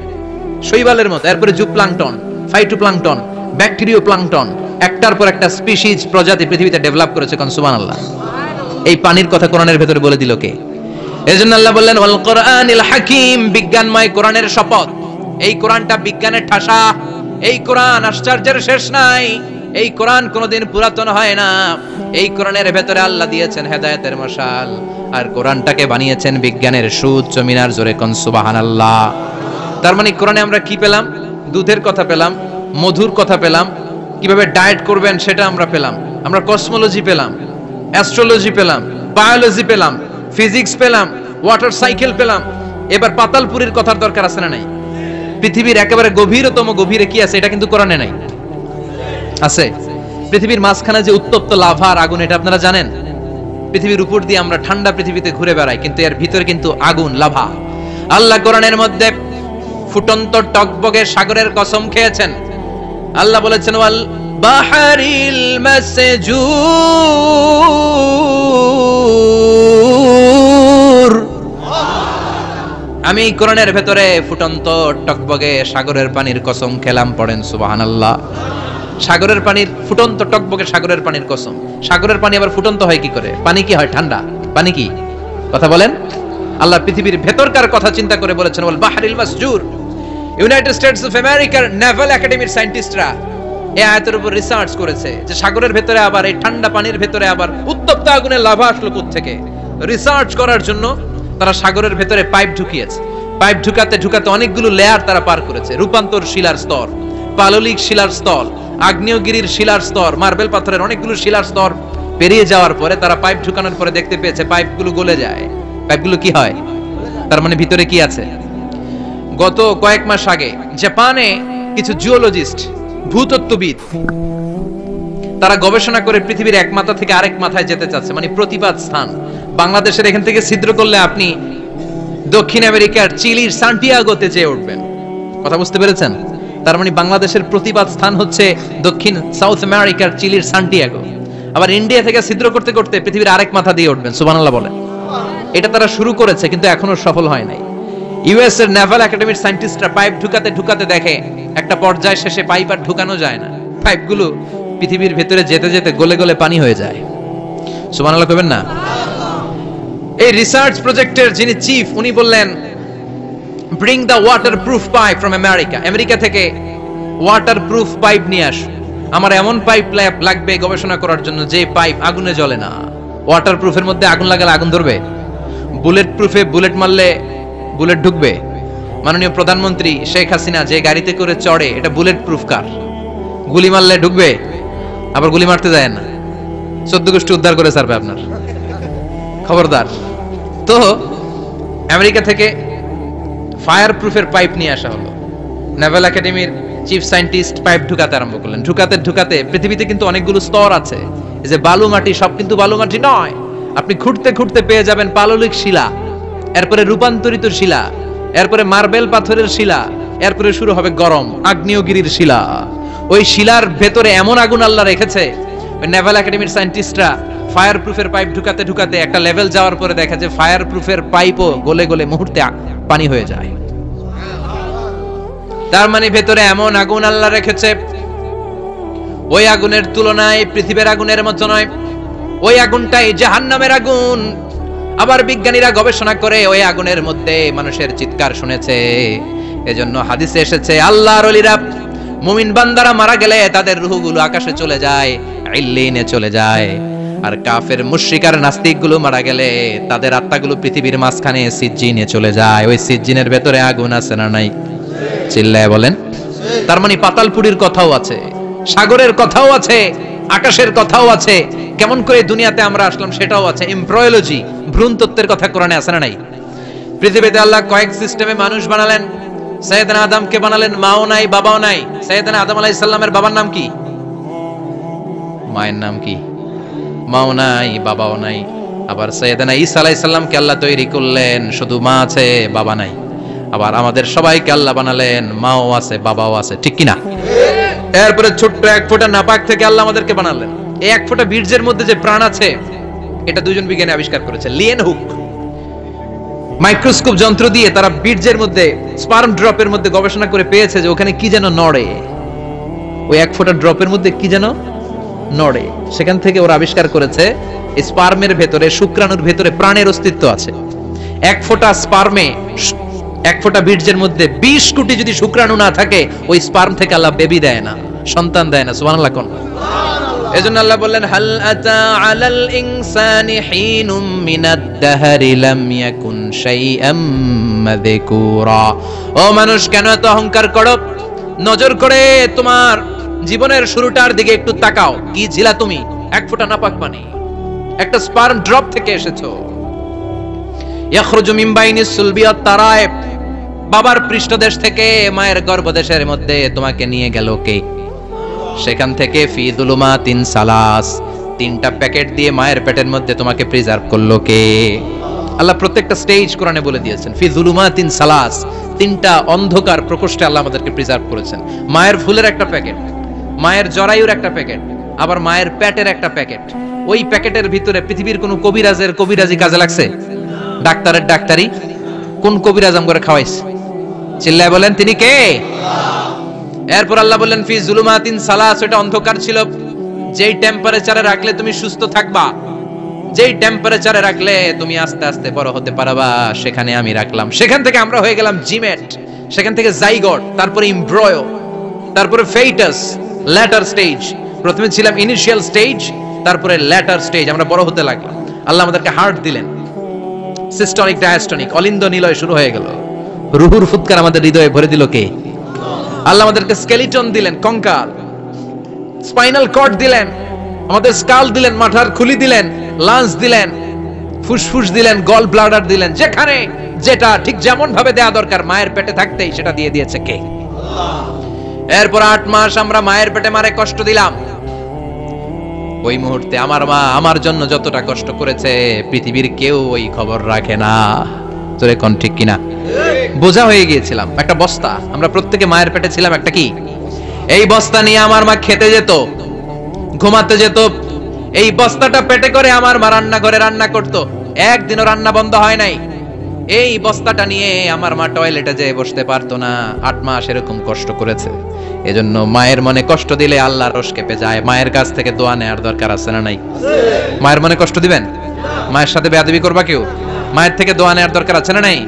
শৈবালের মতো, এরপরে জুপ্লাঙ্কটন, ফাইটোপ্লাঙ্কটন, ব্যাকটেরিওপ্লাঙ্কটন, একটার পর একটা স্পিসিজ প্রজাতি পৃথিবীতে ডেভেলপ করেছে। কোন সুবহানাল্লাহ। এই পানির কথা কোরআনের ভেতরে বলে দিল কে? এজন্য আল্লাহ বললেন ওয়াল কোরআনিল হাকিম, বিজ্ঞানময় কোরআনের শপথ। এই কোরআনটা বিজ্ঞানের ঠাসা, এই কোরআন আশ্চর্যের শেষ নাই, এই কোরআন কোনোদিন পুরাতন হয় না। এই কোরআনের ভেতরে আল্লাহ দিয়েছেন হেদায়েতের মশাল, আর কোরআনটাকে বানিয়েছেন বিজ্ঞানের সুউচ্চ মিনার। জোরে কোন সুবহানাল্লাহ। তার মানে কোরআনে আমরা কি পেলাম? দুধের কথা পেলাম, মধুর কথা পেলাম, কিভাবে ডায়েট করবেন সেটা আমরা পেলাম, আমরা কসমোলজি পেলাম, অ্যাস্ট্রোলজি পেলাম, বায়োলজি পেলাম, ফিজিক্স পেলাম, ওয়াটার সাইকেল পেলাম। এবার পাতালপুরীর কথার দরকার আছে না নাই? পৃথিবীর একেবারে গভীরতম গভীরে কি আছে এটা কিন্তু কোরআনে নাই। আছে। পৃথিবীর মাঝখানে যে উত্তপ্ত লাভা আর আগুন, এটা আপনারা জানেন? পৃথিবীর উপর দিয়ে আমরা ঠান্ডা পৃথিবীতে ঘুরে বেড়াই, কিন্তু এর ভিতরে কিন্তু আগুন, লাভা। আল্লাহ কোরআনের মধ্যে ফুটন্ত টকবগে সাগরের কসম খেয়েছেন। আল্লাহ বলেছেন ওয়াল বাহরিল মাসজুর, আমি কোরআনের ভেতরে ফুটন্ত টকবগে সাগরের পানির কসম খেলাম। পড়েন সুবহানাল্লাহ। সাগরের পানির ফুটন্ত টকবগে সাগরের পানির কসম। সাগরের পানি আবার ফুটন্ত হয় কি করে? পানি কি হয় ঠান্ডা? পানি কি? কথা বলেন। আল্লাহ পৃথিবীর ভেতরকার কথা চিন্তা করে বলেছেন ওয়াল বাহরিল মাসজুর। ইউনাইটেড স্টেটস অফ আমেরিকার নেভাল একাডেমির সায়েন্টিস্টরা এই আয়াতের উপর রিসার্চ করেছে যে সাগরের ভেতরে আবার এই ঠান্ডা পানির ভেতরে আবার উত্তপ্ত আগুনের লাভা আসলো কোথা থেকে। রিসার্চ করার জন্য তারা সাগরের ভেতরে পাইপ ঢুকিয়েছে। পাইপ ঢুকাতে ঢুকাতে অনেকগুলো লেয়ার তারা পার করেছে। রূপান্তর শিলার স্তর, পাললিক শিলার স্তর, আগ্নেয়গিরির শিলার স্তর, মার্বেল পাথরের অনেকগুলো শিলার স্তর পেরিয়ে যাওয়ার পরে তারা পাইপ ঢুকানোর পরে দেখতে পেয়েছে পাইপগুলো গলে যায়। পাইপগুলো কি হয়? তার মানে ভিতরে কি আছে? গত কয়েক মাস আগে জাপানে কিছু জিওলজিস্ট, ভূতত্ত্ববিদ, তারা গবেষণা করে পৃথিবীর এক মাথা থেকে আরেক মাথায় যেতে চাচ্ছে, মানে প্রতিপাদ স্থান। বাংলাদেশের এখান থেকে ছিদ্র করলে আপনি দক্ষিণ আমেরিকার চিলির সান্টিয়াগোতে যেয়ে উঠবেন। কথা বুঝতে পেরেছেন? তার মানে বাংলাদেশের প্রতিবাদ স্থান হচ্ছে দক্ষিণ সাউথ আমেরিকার চিলির সান্টিয়াগো। আবার ইন্ডিয়া থেকে ছিদ্র করতে করতে পৃথিবীর আরেক মাথা দিয়ে উঠবেন, সুবহানাল্লাহ বলেন। এটা তারা শুরু করেছে কিন্তু এখনো সফল হয় নাই। ইউএস এর নেভাল একাডেমির সায়েন্টিস্টরা পাইপ ঢুকাতে ঢুকাতে দেখে একটা পর্যায় শেষে পাইপ আর ঢুকানো যায় না, পাইপগুলো পৃথিবীর ভেতরে যেতে যেতে গলে গলে পানি হয়ে যায়। সুবহানাল্লাহ কইবেন না? এই রিসার্চ প্রজেক্টের যিনি চিফ উনি বললেন, bring the waterproof pipe from America, America থেকে ওয়াটারপ্রুফ পাইপ নিয়ে আস। আমার এমন পাইপ লাগবে গবেষণা করার জন্য যে পাইপ আগুনে জ্বলে না। ওয়াটারপ্রুফের মধ্যে আগুন লাগালে আগুন ধরবে? বুলেট প্রুফে বুলেট মারলে বুলেট ঢুকবে? মাননীয় প্রধানমন্ত্রী শেখ হাসিনা যে গাড়িতে করে চড়ে এটা বুলেট প্রুফ কার? গুলি মারলে ঢুকবে? আবার গুলি মারতে যায় না, 14 গোষ্ঠী উদ্ধার করে ছাড়বে আপনার, খবরদার। তো আমেরিকা থেকে ফায়ার প্রুফের পাইপ নিয়ে আসা হলো। নেভাল একাডেমির চিফ সায়েন্টিস্ট পাইপ ঢুকাতে আরম্ভ করলেন। ঢুকাতে ঢুকাতে পৃথিবীতে কিন্তু অনেকগুলো স্তর আছে, এই যে বালু মাটি, সব কিন্তু বালু মাটি নয়। আপনি খুঁড়তে খুঁড়তে পেয়ে যাবেন পাললিক শিলা, এরপরে রূপান্তরিত শিলা, এরপরে মার্বেল পাথরের শিলা, এরপরে শুরু হবে গরম আগ্নেয়গিরির শিলা। ওই শিলার ভেতরে এমন আগুন আল্লাহ রেখেছে, ওই নেভাল একাডেমির সায়েন্টিস্টরা ফায়ার প্রুফের পাইপ ঢুকাতে ঢুকাতে একটা লেভেল যাওয়ার পরে দেখা যায় ফায়ার প্রুফের পাইপও গলে গলে মুহূর্তে পানি হয়ে যায়। তার মানে ভেতরে এমন আগুন আল্লাহ রেখেছে, ওই আগুনের তুলনায় পৃথিবীর আগুনের মতো নয়। ওই আগুনটাই জাহান্নামের আগুন। আবার বিজ্ঞানীরা গবেষণা করে ওই আগুনের মধ্যে মানুষের চিৎকার শুনেছে। এজন্য হাদিসে এসেছে আল্লাহর ওলিরা, মুমিন বান্দারা মারা গেলে তাদের রূহগুলো আকাশে চলে যায়, ইল্লিনে চলে যায়। আর কাফের মুশরিক আর নাস্তিক গুলো মারা গেলে তাদের আত্মাগুলো পৃথিবীর মাঝখানে সিজ্জিনে চলে যায়। ওই সিজ্জিনের ভেতরে আগুন আছে না নাই? চিল্লায় বলেন। তার মানে পাতালপুরীর কথাও আছে, সাগরের কথাও আছে, আকাশের কথাও আছে। কেমন করে দুনিয়াতে আমরা আসলাম সেটাও আছে। এমব্রায়োলজি, ভ্রূণ তত্ত্বের কথা কোরআনে আছে না নাই? পৃথিবীতে আল্লাহ কয়েক সিস্টেমে মানুষ বানালেন। সাইয়েদনা আদমকে বানালেন, মাও নাই বাবাও নাই। সাইয়েদনা আদম আলাইহিস সালামের বাবার নাম কি? মায়ের নাম কি? মাও নাই বাবাও নাই। আবার সাইয়েদনা ঈসা আলাইহিস সালামকে আল্লাহ তৈরি করলেন, শুধু মা আছে বাবা নাই। আবার আমাদের সবাইকে আল্লাহ বানালেন, মাও আছে বাবাও আছে, ঠিক কি না? এরপরে ছোট্ট এক ফোঁটা নাপাক থেকে আল্লাহ আমাদেরকে বানালেন। এই এক ফোঁটা বীর্যের মধ্যে যে প্রাণ আছে এটা দুজন বিজ্ঞানী আবিষ্কার করেছে। লিয়েন হুক মাইক্রোস্কোপ যন্ত্র দিয়ে তারা বীর্যের মধ্যে, স্পার্ম ড্রপের মধ্যে গবেষণা করে পেয়েছে যে ওখানে কি যেন নড়ে। ওই এক ফোঁটা ড্রপের মধ্যে কি যেন নড়ে। সেখান থেকে ওরা আবিষ্কার করেছে এই স্পার্মের ভেতরে, শুক্রাণুর ভেতরে প্রাণের অস্তিত্ব আছে। এক ফোঁটা স্পার্মে, এক ফোঁটা বীর্যের মধ্যে 20 কোটি যদি শুক্রাণু না থাকে ওই স্পার্ম থেকে আল্লাহ বেবি দেয় না, সন্তান দেয় না। সুবহানাল্লাহ কোন? এজন্য আল্লাহ বললেন, হাল আতা আলাল ইনসানি হিনুম মিনাদ দাহরি লাম ইয়াকুন শাইআম মাযকুরা। ও মানুষ, কেন এত অহংকার করো? নজর করে তোমার জীবনের শুরুটার দিকে একটু তাকাও। কি ছিলা তুমি? এক ফোঁটা নাপাক পানি, একটা স্পার্ম ড্রপ থেকে এসেছো। ইয়াখরুজু মিন বাইনিস সুলবি ওয়াত তারায়েব, বাবার পৃষ্ঠদেশ থেকে মায়ের গর্ভদেশের মধ্যে তোমাকে নিয়ে গেল কে? সেখান থেকে ফি যুলুমাতিন সালাস, 3টা প্যাকেট দিয়ে মায়ের পেটের মধ্যে তোমাকে প্রিজার্ভ করলো কে? আল্লাহ প্রত্যেকটা স্টেজ কোরআনে বলে দিয়েছেন। ফি যুলুমাতিন সালাস, 3টা অন্ধকার প্রকোষ্ঠে আল্লাহ আমাদেরকে প্রিজার্ভ করেছেন। মায়ের ফুলের একটা প্যাকেট, মায়ের জরায়ুর একটা প্যাকেট, আবার মায়ের পেটের একটা প্যাকেট। ওই প্যাকেটের ভিতরে পৃথিবীর কোন কবিরাজের কবিরাজি কাজে লাগছে? ডাক্তারের ডাক্তারি কোন কবিরাজ আমগরে খাওয়াইছে? চিল্লায় বলেন তিনি কে? এরপর আল্লাহ বললেন ফি যুলুমাতিন সালাস, এটা অন্ধকার ছিল। যেই টেম্পারেচারে রাখলে তুমি সুস্থ থাকবা, যেই টেম্পারেচারে রাখলে তুমি আস্তে আস্তে বড় হতে পারবা, সেখানে আমি রাখলাম। সেখান থেকে আমরা হয়ে গেলাম জিমেট, সেখান থেকে জাইগট, তারপরে এমব্রায়ো, তারপরে ফেটাস, ল্যাটার স্টেজ। প্রথমে ছিলাম ইনিশিয়াল স্টেজ, তারপরে ল্যাটার স্টেজ, আমরা বড় হতে লাগলাম। আল্লাহ আমাদেরকে হার্ট দিলেন, সিস্টনিক ডায়াস্টনিক, অলিন্দ নিলয় শুরু হয়ে গেল। রুহুর ফুৎকার আমাদের হৃদয়ে ভরে দিল কে? আল্লাহ আমাদেরকে স্কেলিটন দিলেন, কঙ্কাল, স্পাইনাল কর্ড দিলেন, আমাদের স্কাল দিলেন, মাথার খুলি দিলেন, লাঞ্চ দিলেন, ফুসফুস দিলেন, গল ব্লাডার দিলেন। যেখানে যেটা ঠিক যেমন ভাবে দেয়া দরকার মায়ের পেটে থাকতেই সেটা দিয়ে দিয়েছে কে? এরপর 8 মাস আমরা মায়ের পেটে মারে কষ্ট দিলাম। ওই মুহূর্তে আমার মা আমার জন্য যতটা কষ্ট করেছে পৃথিবীর কেউ ওই খবর রাখে না। তোরে কোন ঠিক কিনা? বোঝা হয়ে গিয়েছিলাম, একটা বস্তা। আমরা প্রত্যেকে মায়ের পেটে ছিলাম একটা কি, এই বস্তা নিয়ে আমার মা খেতে যেত, ঘুমাতে যেত, এই বস্তাটা পেটে করে আমার মা রান্নাঘরে রান্না করত, একদিনও রান্না বন্ধ হয় নাই। এই বস্তাটা নিয়ে আমার মা টয়লেটে যেয়ে বসতে পারতো না, 8 মাস এরকম কষ্ট করেছে। এজন্য মায়ের মনে কষ্ট দিলে আল্লাহর রোষ কেঁপে যায়। মায়ের কাছ থেকে দোয়া নেওয়ার দরকার আছে না নাই? মায়ের মনে কষ্ট দিবেন? মায়ের সাথে বেয়াদবি করবা কেউ? মায়ের থেকে দোয়া নেওয়ার দরকার আছে না নাই?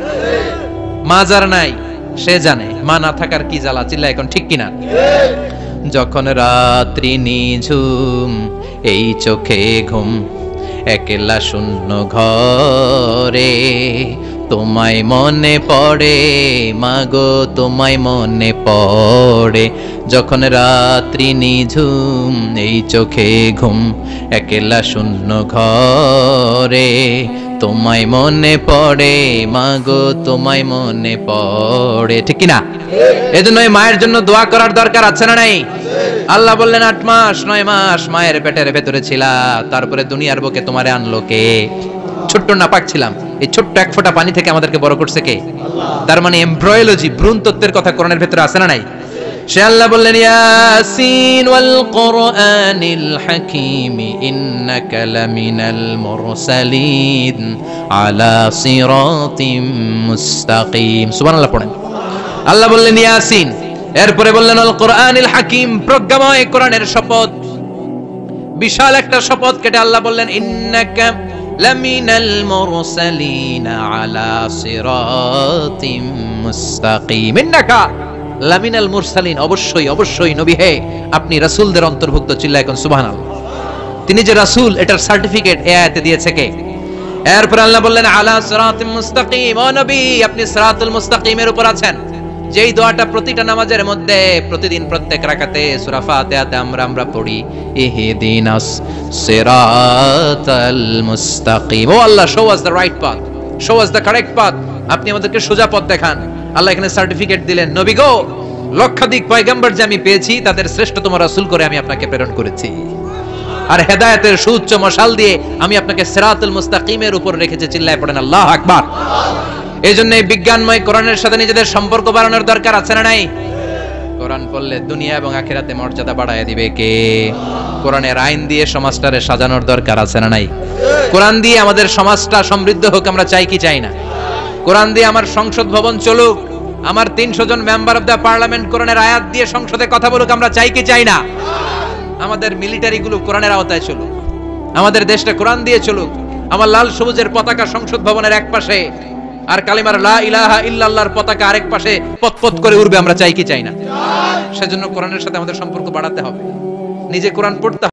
মা যার নাই সে জানে মা না থাকার কি জ্বালা। চিল্লা এখন ঠিক কিনা? যখন রাত্রি নিঝুম, এই চোখে ঘুম, একলা শূন্য ঘরে, তোমায় মনে পড়ে মাগো, তোমায় মনে পড়ে। যখন রাত্রি নিঝুম, এই চোখে ঘুম, একলা শূন্য ঘরে, তোমায় মনে পড়ে মাগো, তোমায় মনে পড়ে। ঠিক কিনা? এজন্য এই মায়ের জন্য দোয়া করার দরকার আছে না নাই? আল্লাহ বললেন 8 মাস 9 মাস মায়ের পেটের ভেতরে ছিলা, তারপরে দুনিয়ার বুকে তোমারে আনলো কে? ছোট্ট নাপাক ছিলাম, এই ছোট্ট এক ফোঁটা পানি থেকে আমাদেরকে বড় করছে কে? তার মানে এমব্রয়োলজি, ভ্রূণ তত্ত্বের কথা কোরআনের ভেতরে আছে না নাই? সে আল্লাহ বললেন ইয়াসিন ওয়াল কোরআনিল হাকীম ইন্নাকা লামিনাল মুরসালিন আলা সিরাতিম মুস্তাকিম। সুবহানাল্লাহ পড়েন। আল্লাহ বললেন ইয়াসিন, এরপরে বললেন আল কোরআনিল হাকীম, প্রজ্ঞাময় কোরআনের শপথ। বিশাল একটা শপথ কেটে আল্লাহ বললেন ইন্নাকা লামিনাল মুরসালিন আলা সিরাতিম মুস্তাকিম। ইন্নাকা লামিনাল মুরসালিন, অবশ্যই অবশ্যই নবী হে আপনি রাসূলদের অন্তর্ভুক্ত। চিল্লা এখন সুবহানাল্লাহ। তিনি যে রাসূল এটার সার্টিফিকেট এই আয়াতে দিয়েছে কে? এরপর আল্লাহ বললেন আলা সিরাতিম মুস্তাকিম, ও নবী আপনি সিরাতুল মুস্তাকিমের উপর আছেন। যেই দোয়াটা প্রতিটা নামাজের মধ্যে প্রতিদিন প্রত্যেক রাকাতে সূরা ফাতিহাতে আমরা পড়ি, ইহদিনাস সিরাতাল মুস্তাকিম। ও Allah, show us the right path, show us the correct path, আপনি আমাদেরকে সোজা পথ দেখান। আল্লাহ এখানে সার্টিফিকেট দিলেন, নবী গো লক্ষাধিক পয়গম্বর যে আমি পেয়েছি তাদের শ্রেষ্ঠতম রাসূল করে আমি আপনাকে প্রেরণ করেছি, আর হেদায়েতের সুউচ্চ মশাল দিয়ে আমি আপনাকে সিরাতুল মুস্তাকিমের উপর রেখেছি। চিল্লায় পড়েন আল্লাহু আকবার। এইজন্য এই বিজ্ঞানময় কোরআনের সাথে নিজেদের সম্পর্ক বাড়ানোর দরকার আছে না নাই? কোরআন পড়লে দুনিয়া এবং আখিরাতে মর্যাদা বাড়ায় দিবে কে? কোরআনের আইন দিয়ে সমাজটারে সাজানোর দরকার আছে না নাই? কোরআন দিয়ে আমাদের সমাজটা সমৃদ্ধ হোক আমরা চাই কি চাই না? কোরআন দিয়ে আমার সংসদ ভবন চলুক, আমার 300 জন মেম্বার অফ দ্য পার্লামেন্ট কোরআনের আয়াত দিয়ে সংসদে কথা বলুক আমরা চাই কি চাই না? আমাদের মিলিটারি গুলো কোরআনের আওতায় চলুক, আমাদের দেশটা কোরআন দিয়ে চলুক, আমার লাল সবুজের পতাকা সংসদ ভবনের এক পাশে আর কালিমার লা ইলাহা ইল্লাল্লাহর পতাকা আরেক পাশে পতপত করে উড়বে আমরা চাই কি চাই না? সেজন্য কোরআনের সাথে আমাদের সম্পর্ক বাড়াতে হবে, নিজে কোরআন পড়তে